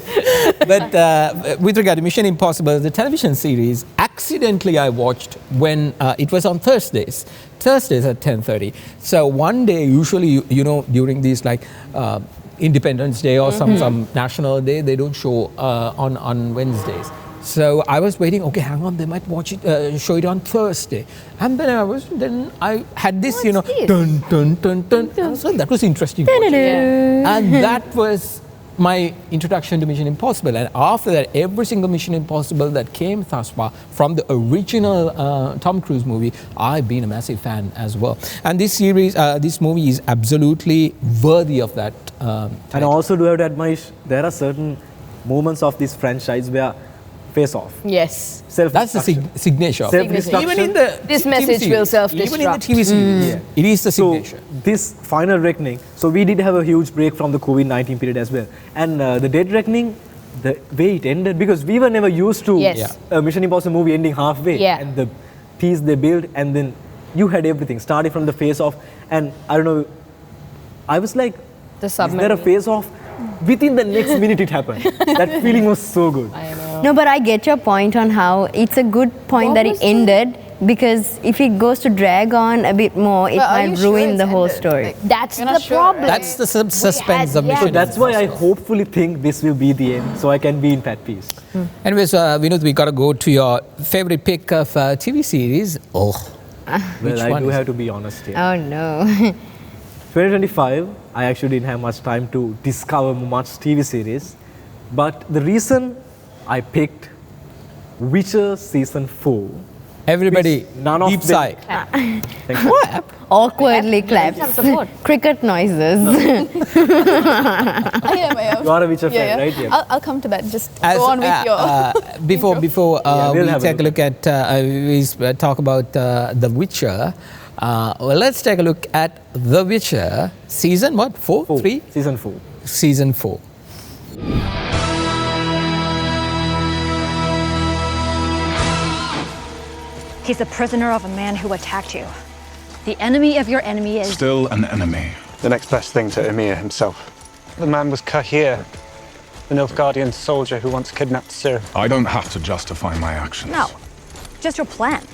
But with regard to Mission Impossible, the television series, accidentally I watched when it was on Thursdays at 10:30. So one day, usually, during these like Independence Day or some national day, they don't show on Wednesdays. So I was waiting. Okay, hang on, they might watch it, show it on Thursday. And then I had this, dun dun dun dun. So that was interesting. And that was my introduction to Mission Impossible. And after that, every single Mission Impossible that came thus far from the original Tom Cruise movie, I've been a massive fan as well. And this series, this movie is absolutely worthy of that. And I also do have to admire, there are certain moments of this franchise where face off. Yes. That's the signature. Self-destruction. Even in the This TV message series, will self-destruct. Even in the TV series, it is the signature. So this final reckoning, so we did have a huge break from the COVID-19 period as well. And the Dead Reckoning, the way it ended, because we were never used to a Mission Impossible movie ending halfway. Yeah. And the piece they built, and then you had everything, starting from the face off. And I don't know, I was like, is there a face off? Within the next minute it happened. That feeling was so good. No, but I get your point on how it's a good point that it ended, because if it goes to drag on a bit more, it might ruin the whole story. That's the problem. That's the suspense of Mission So that's why I hopefully think this will be the end, so I can be in that peace. Anyways, Vinuth, we got to go to your favorite pick of TV series. Oh, Well, I do have to be honest here. Oh no. 2025, I actually didn't have much time to discover much TV series, but the reason I picked Witcher Season 4. Everybody, none of deep them. sigh. Thank you. Awkwardly claps. Cricket noises. I am. You are a Witcher fan, right? Yeah. I'll come to that. Just go on with your... Before we'll we have take a look at, we talk about The Witcher, well, let's take a look at The Witcher, season what? 4? 3? Season 4. Season 4. He's a prisoner of a man who attacked you. The enemy of your enemy is... Still an enemy. The next best thing to Emir himself. The man was Kahir, the Nilfgaardian soldier who once kidnapped Ciri. I don't have to justify my actions. No, just your plan.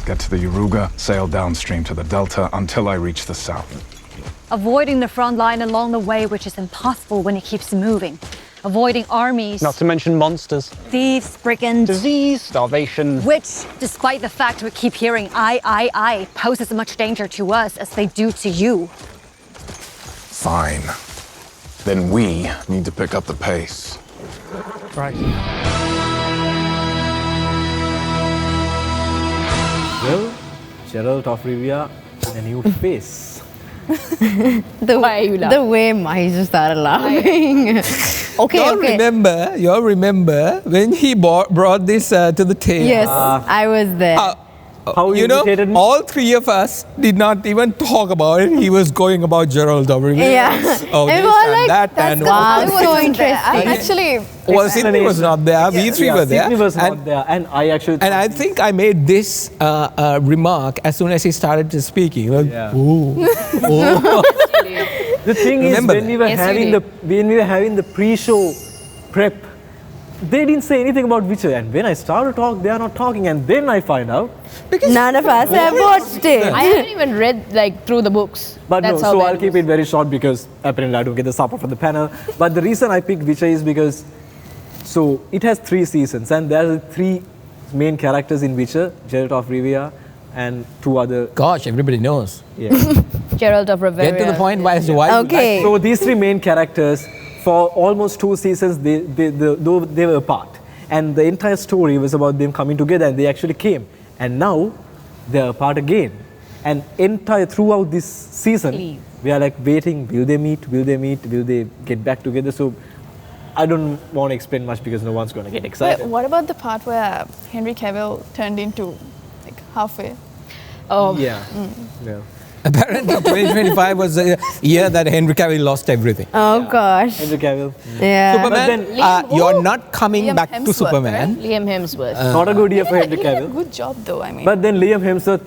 Get to the Yaruga, sail downstream to the Delta until I reach the south. Avoiding the front line along the way, which is impossible when it keeps moving. Avoiding armies. Not to mention monsters. Thieves, brigands. Disease, starvation. Which, despite the fact we keep hearing I, pose as much danger to us as they do to you. Fine. Then we need to pick up the pace. Right. Well, Geralt of Rivia in a new face. Why are you laughing? The way Mahi just started laughing. You all remember when he brought this to the table? Yes, I was there. You know, all three of us did not even talk about it. He was going about Gerald of Rivia. Yeah. Oh, It this was and like, that. that's And wow, I so wasn't interesting. there. I actually... well, Sithmi was not there. We three were there. Sithmi was not there, and I actually... And I think I made this remark as soon as he started to speaking. Like, ooh. The thing is, Remember when we were having the pre-show prep, they didn't say anything about Witcher, and when I started to talk, they are not talking, and then I find out. Because none of us have watched it. I haven't even read through the books. But That's no, how so bad I'll keep it very short because apparently I don't get the support from the panel. But the reason I picked Witcher is because, so it has 3 seasons, and there are 3 main characters in Witcher, Geralt of Rivia and 2 other. Gosh, everybody knows. Yeah. Gerald of Rivia. Get to the point. Why? Okay. So these 3 main characters, for almost 2 seasons, they were apart. And the entire story was about them coming together, and they actually came. And now, they're apart again. And throughout this season, we are like waiting, will they meet, will they get back together? So, I don't want to explain much because no one's going to get excited. Wait, what about the part where Henry Cavill turned into like halfway? Oh. Yeah. Yeah. Apparently, 2025 was the year that Henry Cavill lost everything. Oh gosh. Henry Cavill. Yeah. Superman, you're not coming Liam back to Hemsworth, Superman. right? Liam Hemsworth. Not a good year for Henry He did a Cavill. good job though, I mean. But then Liam Hemsworth,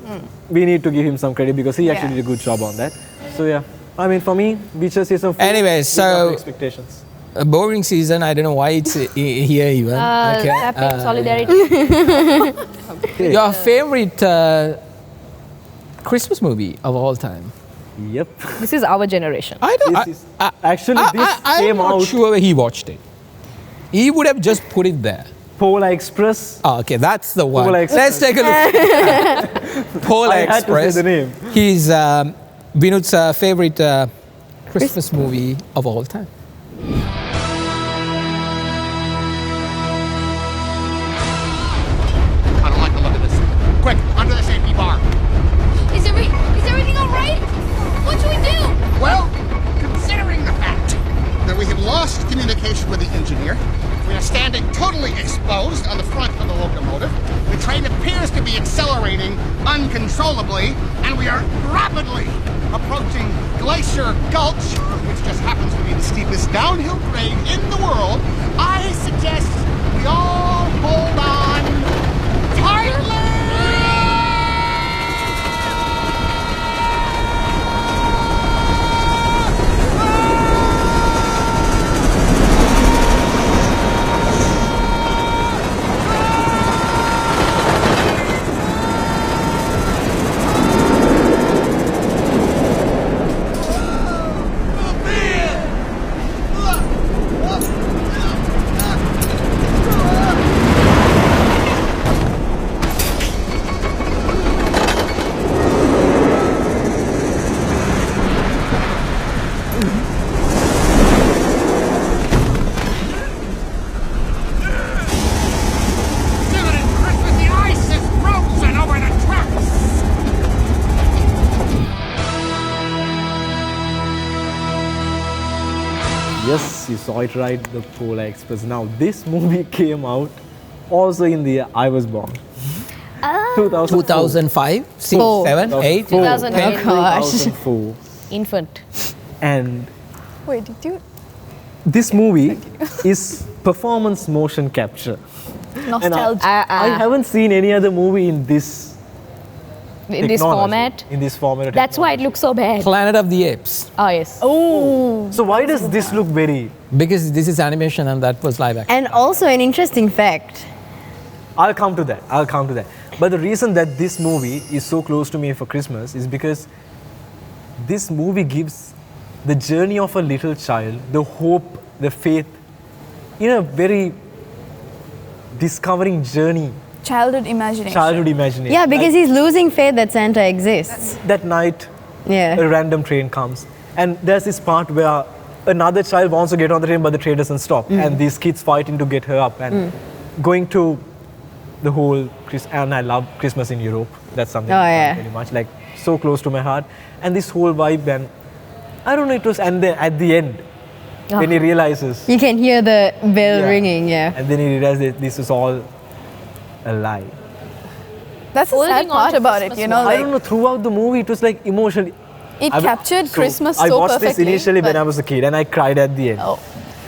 we need to give him some credit because he actually did a good job on that. So yeah, I mean for me, Witcher season 4. Anyway, so expectations. A boring season. I don't know why it's here even. Tapping solidarity. Your favorite Christmas movie of all time? Yep. This is our generation. I don't. I'm not sure where he watched it. He would have just put it there. Polar Express. Oh, okay, that's the one. Polar Express. Let's take a look. Polar I had to Express. say the name. He's Vinuth's favorite Christmas movie of all time. standing totally exposed on the front of the locomotive. The train appears to be accelerating uncontrollably, and we are rapidly approaching Glacier Gulch, which just happens to be the steepest downhill grade in the world. I suggest we all hold on tightly. Yes, you saw it right, the Polar Express. Now, this movie came out also in the year I was born. 2005, 6, 7, 8, 2008. Oh gosh. 2004. Infant. And Wait, did you? this movie is performance motion capture. And Nostalgia. I haven't seen any other movie in this In this technology, format. In this format. of That's why it looks so bad. Planet of the Apes. Oh, yes. Oh. So why does this look very... Because this is animation and that was live action. And also an interesting fact. I'll come to that. But the reason that this movie is so close to me for Christmas is because this movie gives the journey of a little child, the hope, the faith, in a very discovering journey. Childhood imagination. Childhood imagination. Yeah, because Like, he's losing faith that Santa exists. that night, Yeah. a random train comes. And there's this part where another child wants to get on the train, but the train doesn't stop. And these kids fighting to get her up. And going to the whole, and I love Christmas in Europe. That's something Oh, yeah. very much, like so close to my heart. And this whole vibe, and I don't know, it was, and then at the end, when he realizes, You can hear the bell ringing, yeah. and then he realizes that this is all a lie. That's the sad Holding on part to about it, Christmas you know. I Like, don't know, throughout the movie, it was like emotional. it captured Christmas I so watched perfectly. this initially when but- I was a kid, and I cried at the end. Oh.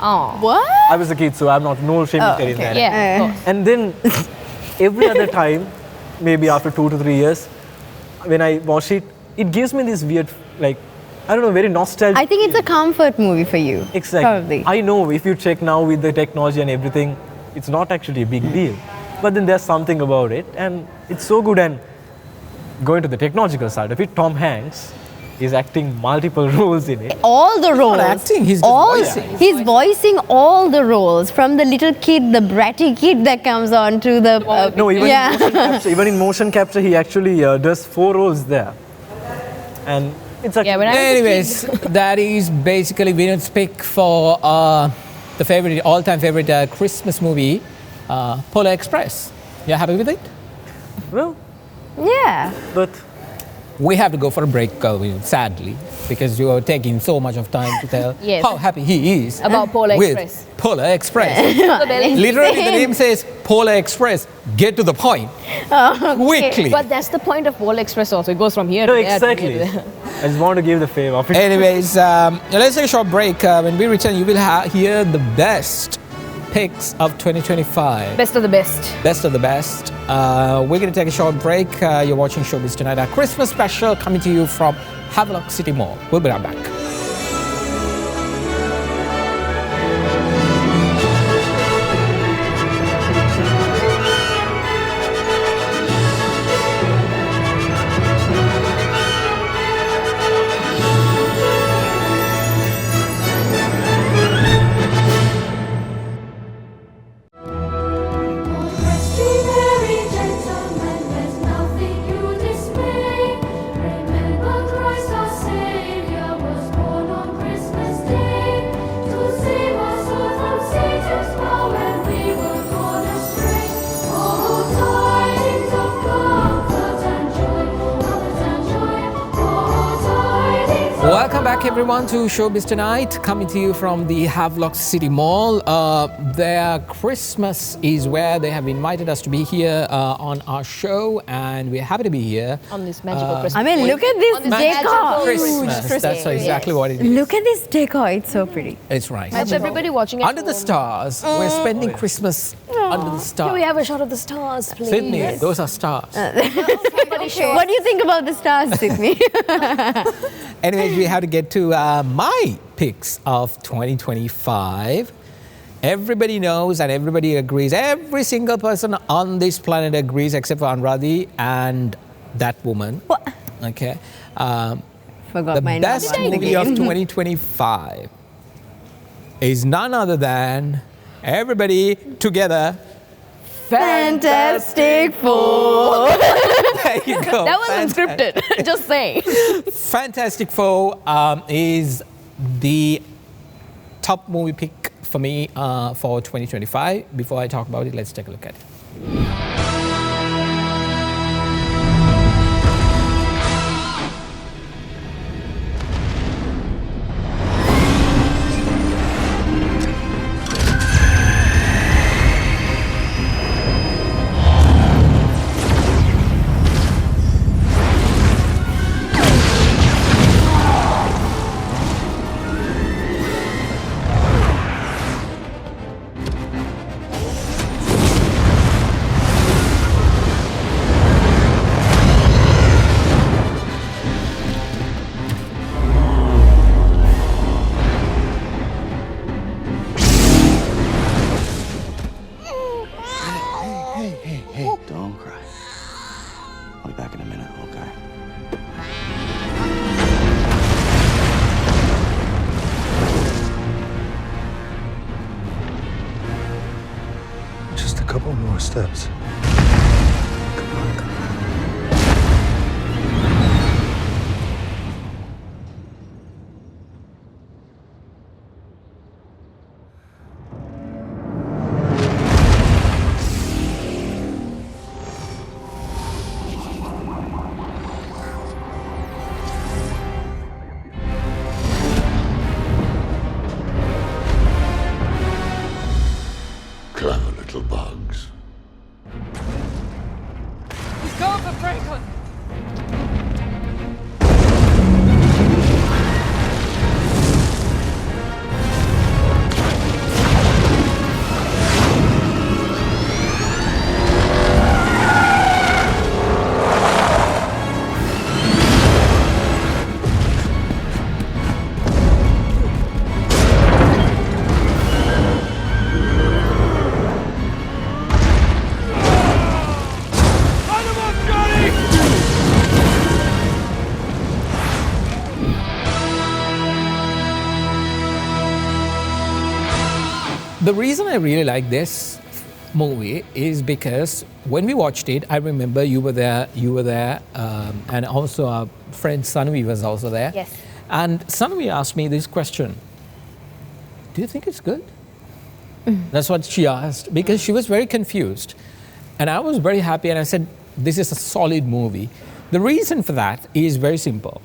Oh. What? I was a kid, so I'm not no shame in telling okay. that. Yeah. of course. And then every other time, maybe after 2 to 3 years, when I watch it, it gives me this weird, like, I don't know, very nostalgic. I think it's a comfort movie for you. Exactly. Probably. I know if you check now with the technology and everything, it's not actually a big deal. But then there's something about it, and it's so good. And going to the technological side of it, Tom Hanks is acting multiple roles in it. All the roles. acting, he's just voicing. He's voicing all the roles, from the little kid, the bratty kid that comes on to the. No, even, yeah. in motion capture, even in motion capture, he actually does 4 roles there. And it's actually... Yeah, when I was a Anyways, that is basically Vinuth's pick for the favorite, all-time favorite Christmas movie, Polar Express. You happy with it? Well, Yeah. but We have to go for a break, Vinuth, sadly, because you are taking so much of time to tell Yes. how happy he is About Polar with Express. Polar Express. The bell- Literally, the name says Polar Express. Get to the point. Quickly. But that's the point of Polar Express also. It goes from here no, to there. exactly. To there. I just want to give the favor of it. Anyways, let's take a short break. When we return, you will hear the best picks of 2025. Best of the best. Best of the best. We're going to take a short break. You're watching Showbiz Tonight, our Christmas special coming to you from Havelock City Mall. We'll be right back. Remember Christ our Savior was Welcome back everyone to Showbiz Tonight, coming to you from the Havelock City Mall. Their Christmas is where they have invited us to be here on our show, and we're happy to be here. On this magical Christmas. I mean, look at this decor. Christmas, that's exactly what it is. Look at this decor, it's so pretty. It's right. How's everybody watching it? Under the stars, we're spending Christmas under the stars. Can we have a shot of the stars, please? Sydney, those are stars. What do you think about the stars, Sithmi? Anyways, we have to get to my picks of 2025. Everybody knows and everybody agrees. Every single person on this planet agrees except for Anuradhie and that woman. What? Okay. Forgot the my best number. movie of 2025 is none other than everybody together. Fantastic Four. There you go. That wasn't scripted. Just saying. Fantastic Four is the top movie pick for me for 2025. Before I talk about it, let's take a look at it. Don't cry. I'll be back in a minute, okay? Just a couple more steps. Clever little bugs. He's going for Franklin. The reason I really like this movie is because when we watched it, I remember you were there, and also our friend Sithmi was also there. Yes. And Sithmi asked me this question: do you think it's good? That's what she asked, because she was very confused. And I was very happy, and I said, this is a solid movie. The reason for that is very simple.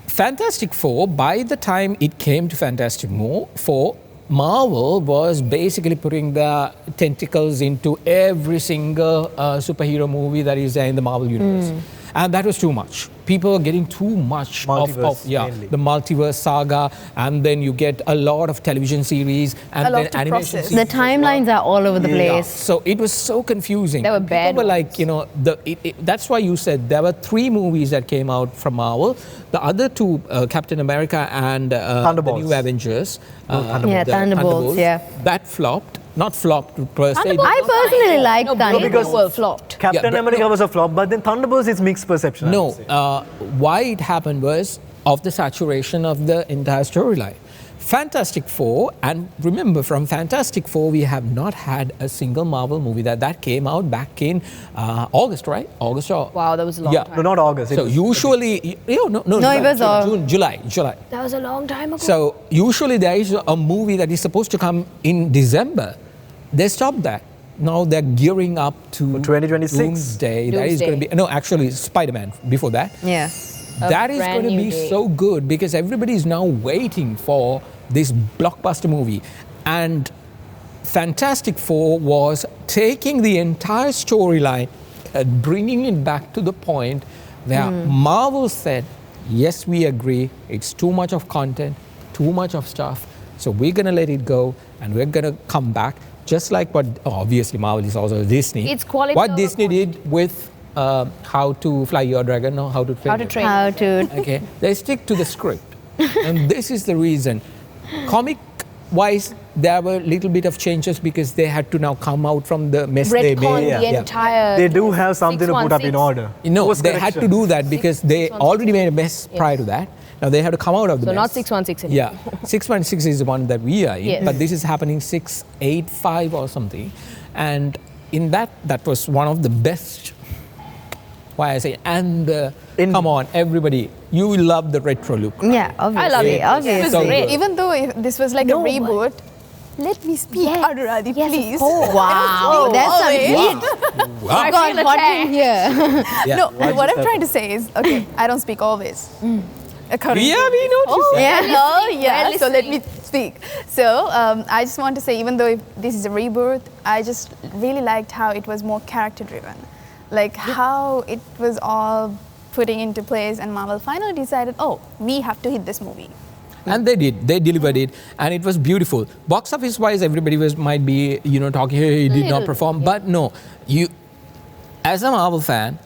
Fantastic Four, by the time it came to Fantastic Four, Marvel was basically putting the tentacles into every single superhero movie that is there in the Marvel universe. And that was too much. People were getting too much of the multiverse saga, and then you get a lot of television series and then animation series. The timelines are all over the place. So it was so confusing. They were bad. People were like, you know, that's why you said there were 3 movies that came out from Marvel. The other 2, Captain America and the New Avengers. Thunderbolts, yeah. That flopped. Not flopped per se. I personally like Thunderbolts. because were flopped. Captain America was a flop, but then Thunderbolts is mixed perception. No, why it happened was of the saturation of the entire storyline. Fantastic Four, and remember from Fantastic Four, we have not had a single Marvel movie that came out back in August, right? August or... Wow, that was a long time. No, not August. So usually, no, it was June, July. That was a long time ago. So usually there is a movie that is supposed to come in December. They stopped that. Now they're gearing up to 2026. Doomsday. That is going to be actually Spider-Man before that. Yeah. That is brand going to new be day. so good because everybody is now waiting for this blockbuster movie. And Fantastic Four was taking the entire storyline and bringing it back to the point where Marvel said, yes, we agree, it's too much of content, too much of stuff, so we're going to let it go and we're going to come back. Just like what, obviously Marvel is also Disney. It's quality What over Disney did with How to Fly Your Dragon, or How to Train Your Dragon. How to. Okay, they stick to the script. And this is the reason. Comic-wise, there were a little bit of changes because they had to now come out from the mess they Retcon made. the entire. They do have something to put up in 616. order. No, they had to do that because they already made a mess prior to that. Now they have to come out of the So mess. not 616 anymore. Yeah, 616 is the one that we are in, Yes. but this is happening 685 or something. And in that was one of the best. Why I say, and come on, everybody, you will love the retro look. Yeah, obviously. I love it. Obviously. So good. Even though this was like a reboot, let me speak, Anuradhie, please. Wow, that's a Always. Oh God, what in here? Yeah. No, what I'm trying to say is, okay, I don't speak always. According Yeah, to- we noticed that. Yeah, oh, yeah. So let me speak. So I just want to say, even though this is a reboot, I just really liked how it was more character-driven, like how it was all putting into place, and Marvel finally decided, oh, we have to hit this movie. And they did. They delivered it, and it was beautiful. Box office wise, everybody might be talking, hey, he did not perform, but no, you, as a Marvel fan,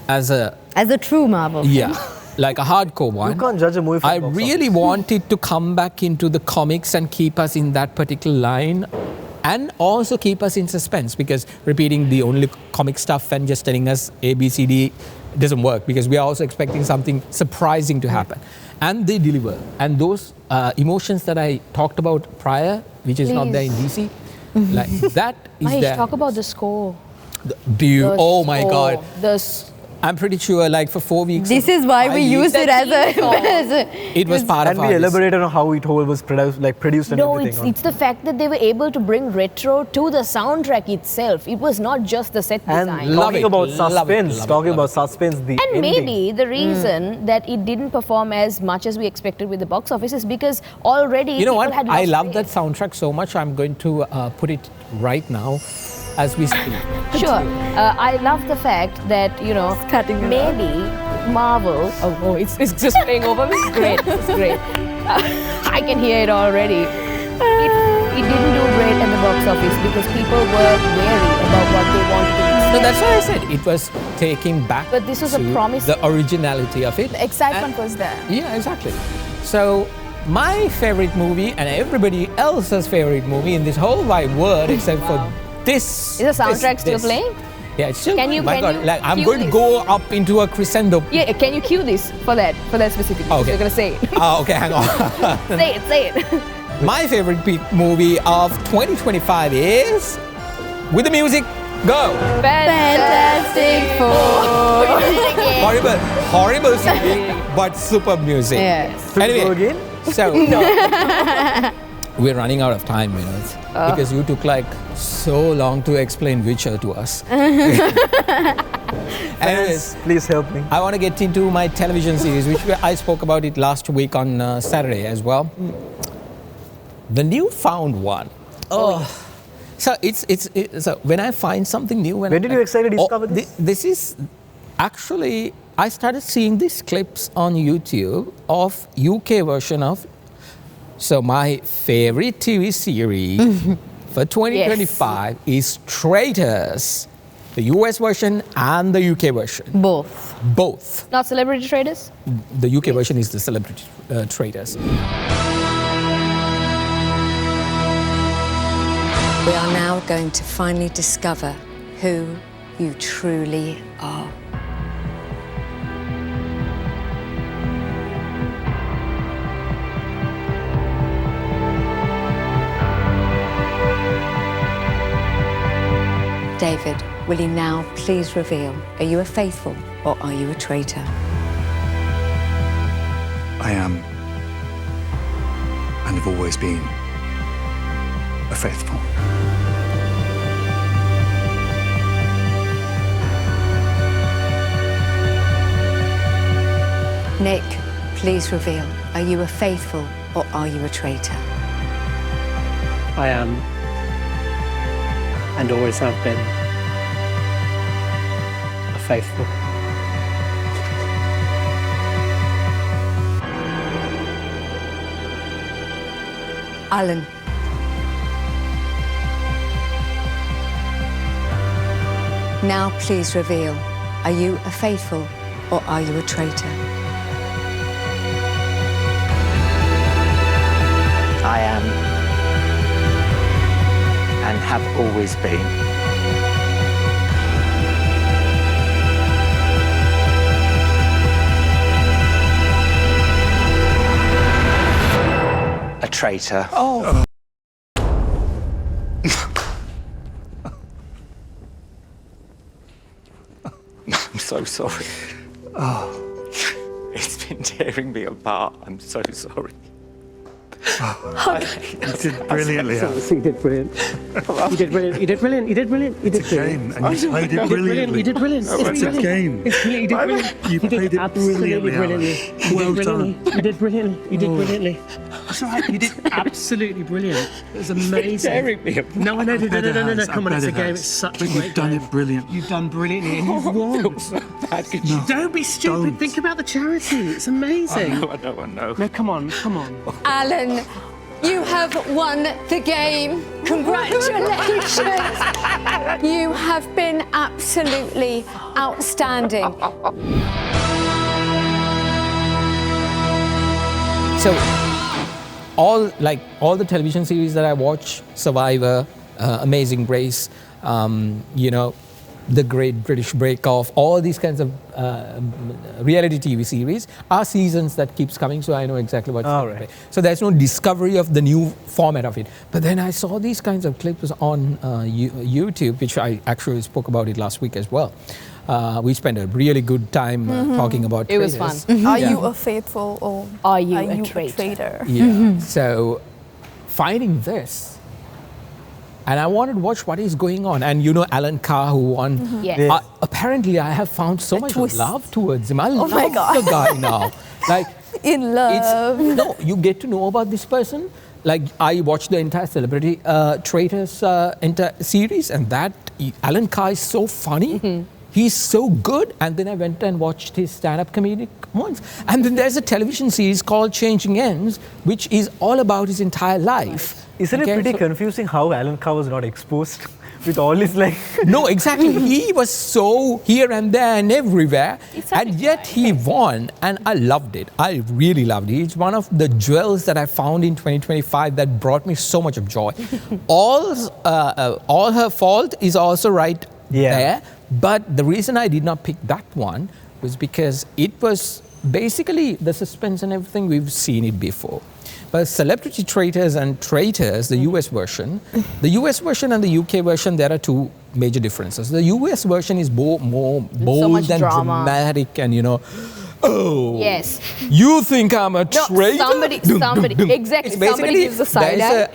as a true Marvel fan. like a hardcore one. You can't judge a movie from I box really wanted to come back into the comics and keep us in that particular line, and also keep us in suspense, because repeating the only comic stuff and just telling us A, B, C, D doesn't work, because we are also expecting something surprising to happen. And they deliver. And those emotions that I talked about prior, which is not there in DC, like that is Mahesh, there. talk about the score. Oh my God. The I'm pretty sure like for 4 weeks. This is why 5 we weeks, use it as a. It was part of And we elaborated on how it whole was produced and No, everything. it's the fact that they were able to bring retro to the soundtrack itself. It was not just the set design. And talking about suspense, the And ending. maybe the reason that it didn't perform as much as we expected with the box office is because already You know people what? had I lost love faith. that soundtrack so much. I'm going to put it right now as we speak. Sure. I love the fact that, maybe Marvel... Oh, it's just playing over me? Great, it's great. I can hear it already. It didn't do great at the box office because people were wary about what they wanted to So expect. that's why I said it was taking back But this was a to promise. the originality of it. The excitement was there. Yeah, exactly. So my favorite movie and everybody else's favorite movie in this whole wide world, except for this. Is the soundtrack still playing? Yeah, it's still. Can you- my can God, you like I'm cue going to this? go up into a crescendo. Yeah, can you cue this for that specifically? Okay. You're gonna say it. Okay, hang on. Say it. My favorite movie of 2025 is, with the music, go. Fantastic Four. Horrible singing, but super music. Yes. Anyway, Go again? so we're running out of time, because you took like so long to explain Witcher to us. Anyways, Please help me. I want to get into my television series, which I spoke about it last week on Saturday as well. The Newfound One. Oh. So so when I find something new, When did you exactly discover this? This is actually, I started seeing these clips on YouTube of UK version of. So my favorite TV series for 2025 is Traitors, the US version and the UK version. Both. Not Celebrity Traders? The UK version is the Celebrity Traitors. We are now going to finally discover who you truly are. David, will you now please reveal, are you a faithful or are you a traitor? I am, and have always been, a faithful. Nick, please reveal, are you a faithful or are you a traitor? I am, and always have been, a faithful. Alan. Now please reveal, are you a faithful or are you a traitor? I am, and have always been, a traitor. Oh. I'm so sorry. Oh, it's been tearing me apart. I'm so sorry. You did brilliantly, Al. You did brilliant. You did brilliant. You did brilliant. You did brilliant. You did It's a game, and you played it brilliantly. You did brilliant. It's a game. It's brilliant. You did brilliant. You played it brilliantly, Alan. Well done. You did brilliantly. You did brilliantly. That's all right. You did absolutely brilliant. It was amazing. Tearing me apart. No, no. Come on, it's a game. It's such a great game. You've done it brilliantly. You've done brilliantly, and you've won. Don't be stupid. Think about the charity. It's amazing. I know. No, come on. Alan, you have won the game. Congratulations. You have been absolutely outstanding. So, all the television series that I watch, Survivor, Amazing Race, The Great British Bake Off, all these kinds of reality TV series are seasons that keeps coming, so I know exactly what's happening. So there's no discovery of the new format of it. But then I saw these kinds of clips on YouTube, which I actually spoke about it last week as well. We spent a really good time talking about traitors. It was fun. Are you a faithful or are you a traitor? Yeah. So finding this, and I wanted to watch what is going on. And you know Alan Carr, who won. Yes. Apparently, I have found so much love towards him. I love the guy now. Like, in love. No, you get to know about this person. Like, I watched the entire Celebrity Traitors entire series, and that Alan Carr is so funny. He's so good. And then I went and watched his stand-up comedic ones. And then there's a television series called Changing Ends, which is all about his entire life. Isn't it pretty confusing how Alan Carr was not exposed with all his No, exactly. He was so here and there and everywhere, and yet he won, and I loved it. I really loved it. It's one of the jewels that I found in 2025 that brought me so much of joy. All Her Fault is also right there, but the reason I did not pick that one was because it was basically the suspense and everything, we've seen it before. But Celebrity Traitors and Traitors, the US version, and the UK version, there are two major differences. The US version is more bold and dramatic, and yes. You think I'm a traitor? Somebody, exactly. Somebody gives the side eye.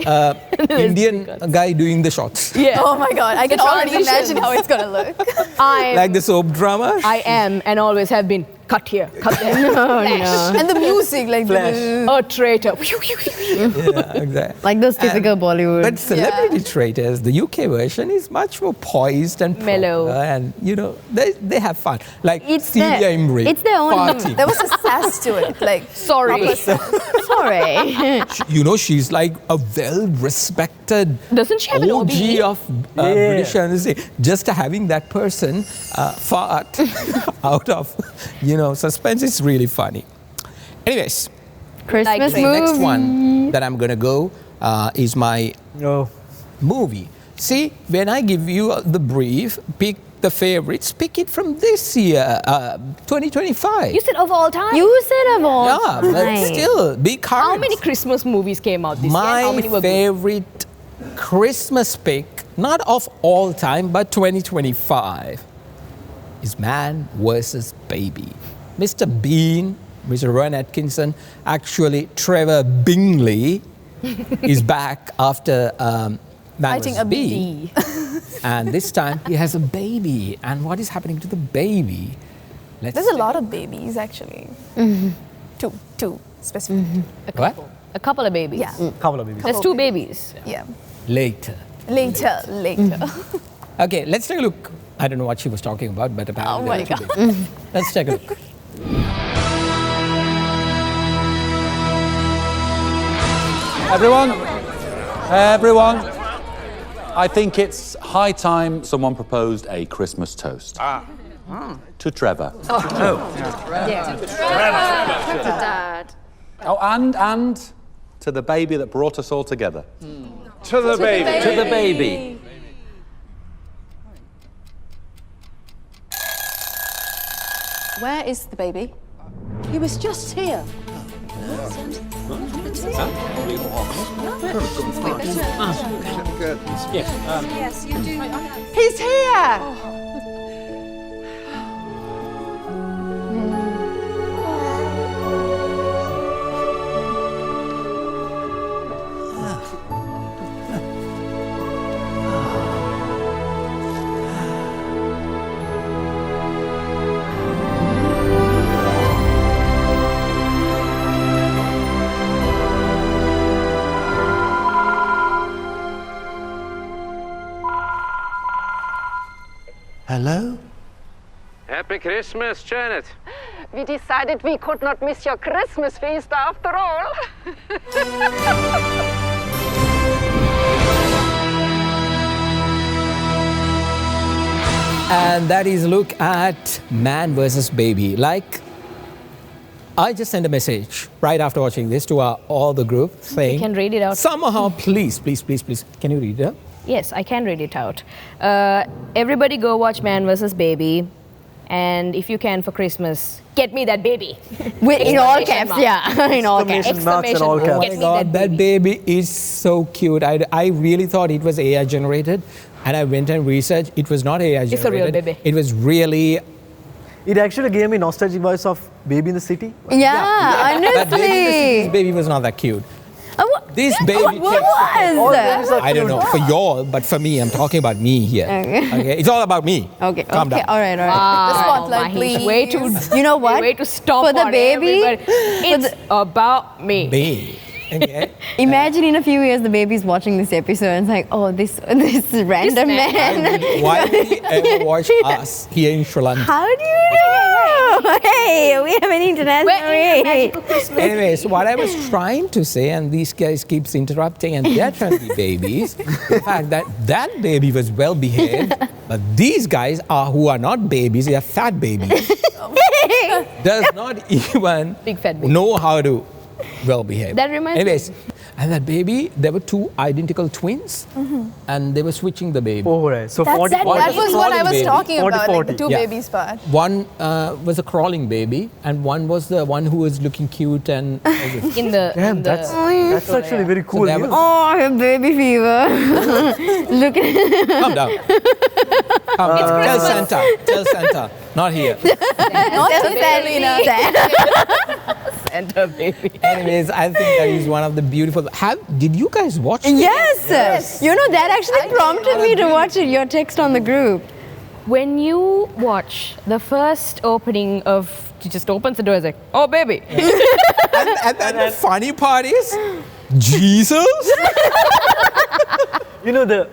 There's an Indian guy doing the shots. Yeah. Oh my God, I can already imagine how it's gonna look. Like the soap drama? I am and always have been. Cut here, cut there. No. And the music, like a traitor. Yeah, exactly. Like those typical Bollywood. But Celebrity Traitors, the UK version, is much more poised and mellow, and they have fun. Like Celia Imrie. It's their own. Party. There was a sass to it, like sorry. She's like a well-respected. Doesn't she have an OG of British and just having that person fart out of suspense is really funny. Anyways, Christmas the movie. next one that I'm gonna go is my movie. See, when I give you the brief, pick the favorites, pick it from this year, 2025. You said of all time. You said of all time. Yeah, but still, be current. How many Christmas movies came out this year? How many were My favorite Christmas pick, not of all time, but 2025, is Man vs. Baby. Mr. Bean, Mr. Rowan Atkinson, actually Trevor Bingley is back after Man vs. Bee. And this time he has a baby. And what is happening to the baby? There's a lot of babies actually. Two specifically. What? A couple of babies. Yeah. Couple of babies. There's two babies. Yeah. Later. Later. Okay, let's take a look. I don't know what she was talking about, but apparently my there were two God. babies. Let's take a look. Everyone, I think it's high time someone proposed a Christmas toast. To Trevor. Dad. Oh, and to the baby that brought us all together. To the baby. To the baby. Where is the baby? He was just here. Yes, you do. He's here! Hello? Happy Christmas, Janet. We decided we could not miss your Christmas feast after all. And that is a look at Man versus Baby. Like, I just sent a message right after watching this to all the group saying, You can read it out. Somehow, please, can you read it out? Yes, I can read it out. Everybody go watch Man vs. Baby. And if you can for Christmas, get me that baby. In all caps, yeah. In all caps. Exclamation mark. Oh my God, that baby is so cute. I really thought it was AI generated. And I went and researched. It was not AI generated. It's a real baby. It was really... It actually gave me nostalgic voice of Baby in the City. Yeah, honestly. But this baby was not that cute. This baby... What was? I don't know for y'all, but for me, I'm talking about me here. Okay, it's all about me. Okay, Calm down. all right. The spotlight, please. Way to, you know what? Way to stop for the on baby. everybody. It's about me. Me. Okay. Imagine in a few years the baby's watching this episode and it's like, oh, this random man. Why would he ever watch us here in Sri Lanka? How do you know? Hey, we have an international rate. Anyways, what I was trying to say, and these guys keeps interrupting, and they're trying to be babies. The fact that baby was well behaved, but these guys who are not babies, they are fat babies. Does not even Big fat baby. know how to well behave. That reminds Anyways, and that baby, there were two identical twins, and they were switching the baby. Oh, right. So that was what I was talking about, like the two Yeah. babies part. One was a crawling baby, and one was the one who was looking cute and in the. Damn, that's actually very cool. So Oh, I have baby fever. Look at Calm down. Calm down. Tell Santa. Not here. Not to Selina. Santa baby. Anyways, I think that is one of the beautiful. Did you guys watch it? Yes. You know, that actually prompted me to watch it, your text on the group. When you watch the first opening of, she just opens the door, it's like, oh baby. And then the funny part is, Jesus. You know the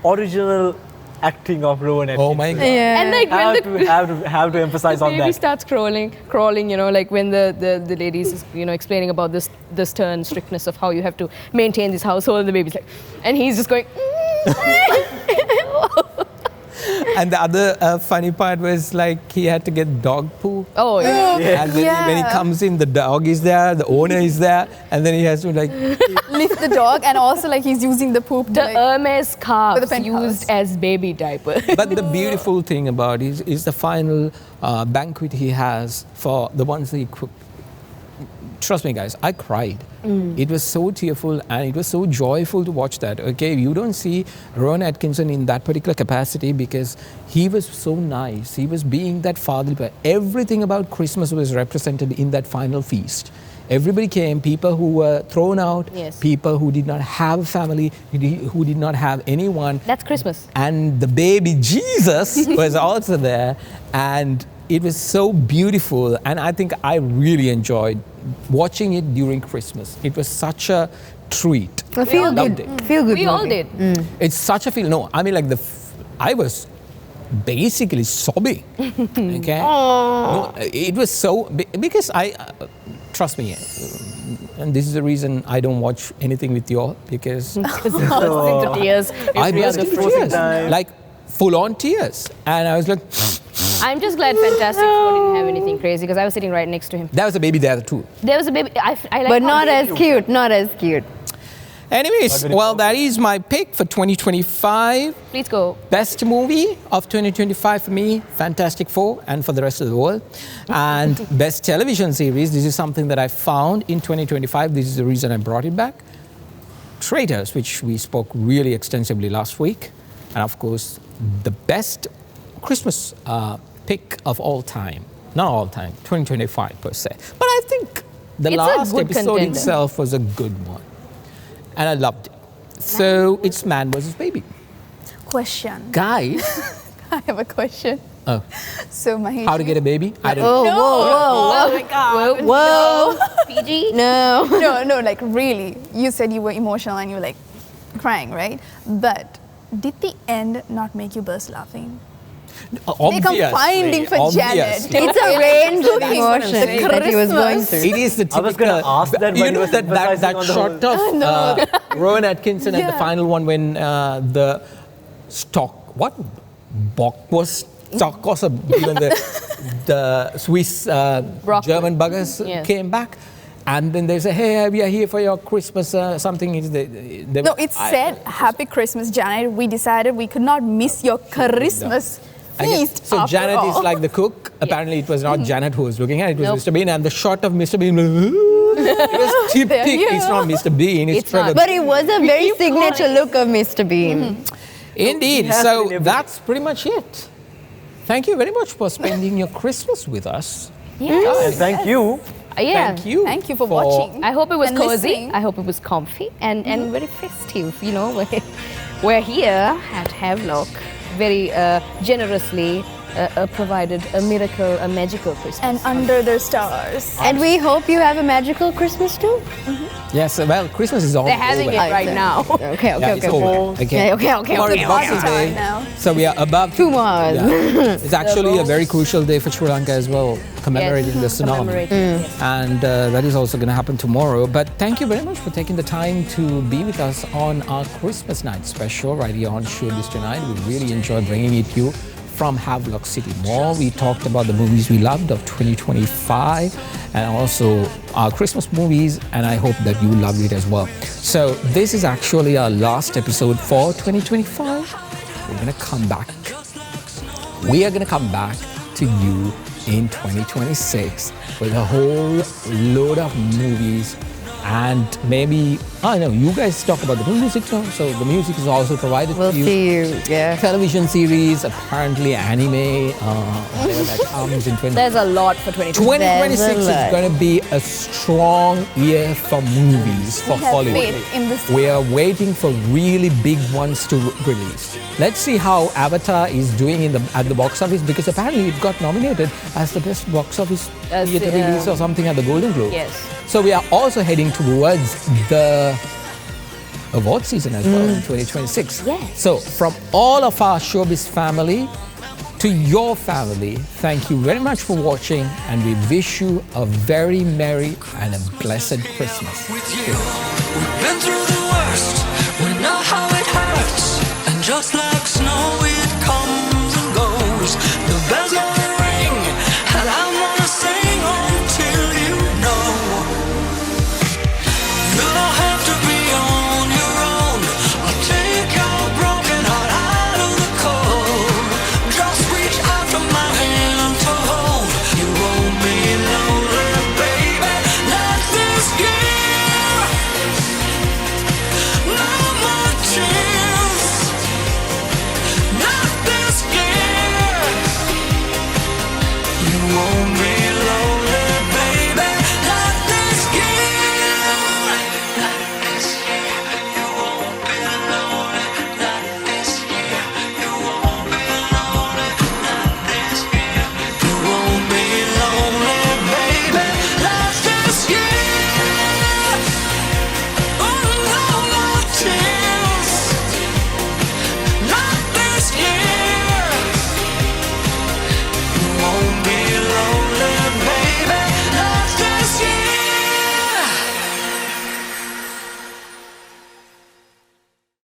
original acting of Rowan Atkinson. Oh my God. Yeah. And like when have to emphasize the on baby that. starts crawling, you know, like when the ladies, you know, explaining about this stern strictness of how you have to maintain this household, and the baby's like, and he's just going. And the other funny part was like he had to get dog poo. Oh yeah. And then when he comes in, the dog is there, the owner is there, and then he has to like lift the dog, and also like he's using the poop. The Hermes for calves the penthouse. used as baby diaper. But the beautiful thing about it is the final banquet he has for the ones he cooked. Trust me, guys, I cried. It was so tearful and it was so joyful to watch that. Okay, you don't see Rowan Atkinson in that particular capacity because he was so nice. He was being that fatherly. But everything about Christmas was represented in that final feast. Everybody came, people who were thrown out, people who did not have a family, who did not have anyone. That's Christmas. And the baby Jesus was also there. And it was so beautiful, and I think I really enjoyed watching it during Christmas. It was such a treat. I feel Loved good. it. Feel good. We all movie. did. It's such a feel. No, I mean, like I was basically sobbing. Okay. No, it was so because trust me, and this is the reason I don't watch anything with you all because Into tears. I Every burst other into tears, like full on tears, and I was like, I'm just glad Fantastic Four didn't have anything crazy because I was sitting right next to him. there was a baby there too. There was a baby. I like But how not they- as cute. Not as cute. Anyways, well, that is my pick for 2025. Please go. Best movie of 2025 for me, Fantastic Four, and for the rest of the world. And best television series, this is something that I found in 2025. This is the reason I brought it back. Traitors, which we spoke really extensively last week. And of course, the best Christmas pick of all time. Not all time, 2025 per se. But I think the It's a last good episode contender. itself was a good one. And I loved it. So it's man versus baby. Question. Guys, I have a question. oh, So, Mahieash. how to get a baby? I don't Oh, know. whoa, Oh my God. whoa, whoa. PG? No. No, like really. You said you were emotional and you were like crying, right? But did the end not make you burst laughing? Obviously, Like I'm finding for Janet. obviously. It's a range of Cooking. emotion The that he was going Christmas. through. It is the typical. I was going to ask that, You but know was that emphasizing on the shot whole- of Rowan Atkinson at the Yeah. final one when the Bock was stock or even the Swiss German buggers Yes. came back. And then they say, hey, we are here for your Christmas something. No, it said, Happy Christmas, Janet. We decided we could not miss your Christmas feast. So after Janet all. is like the cook. Apparently it was not Janet who was looking at it. It was Nope. Mr. Bean. And the shot of Mr. Bean, it was typical. Yeah. It's not Mr. Bean. It's Trevor. But it was a very signature look of Mr. Bean. Indeed. has So been able- that's pretty much it. Thank you very much for spending your Christmas with us. Yes. And thank you. Yeah. Thank you. Thank you for watching. I hope it was and cozy. listening. I hope it was comfy and very festive. You know, we're here at Havelock, very generously provided a miracle, a magical Christmas. And under the stars. And we hope you have a magical Christmas too. Yes, well, Christmas is all They're having over. it right now. Okay, Yeah, okay, it's okay. over. Okay, okay. Tomorrow is Boxing Party Day, time now. so we are about 2 months. Yeah. It's actually a very crucial day for Sri Lanka as well, commemorating the tsunami. Commemorating, yes. And that is also going to happen tomorrow. But thank you very much for taking the time to be with us on our Christmas night special right here on Showbiz Tonight. We really enjoyed bringing it to you from Havelock City Mall. We talked about the movies we loved of 2025 and also our Christmas movies, and I hope that you loved it as well. So this is actually our last episode for 2025. We're gonna come back. We are gonna come back to you in 2026 with a whole load of movies, and maybe, I don't know, you guys talk about the music now, so the music is also provided We'll to you. see you. Yeah. Television series, apparently anime, whatever that comes in 2026. There's a lot for 2020. 2026 is lot. going to be a strong year for movies, for We have Hollywood. faith in this. We are waiting for really big ones to release. Let's see how Avatar is doing at the box office, because apparently it got nominated as the best box office theater release or something at the Golden Globe. Yes. So we are also heading towards the award season as well in 2026. Yes. So from all of our Showbiz family to your family, thank you very much for watching, and we wish you a very merry and a blessed Christmas. With you, we've been through the worst. We know how it hurts, and just like snow, we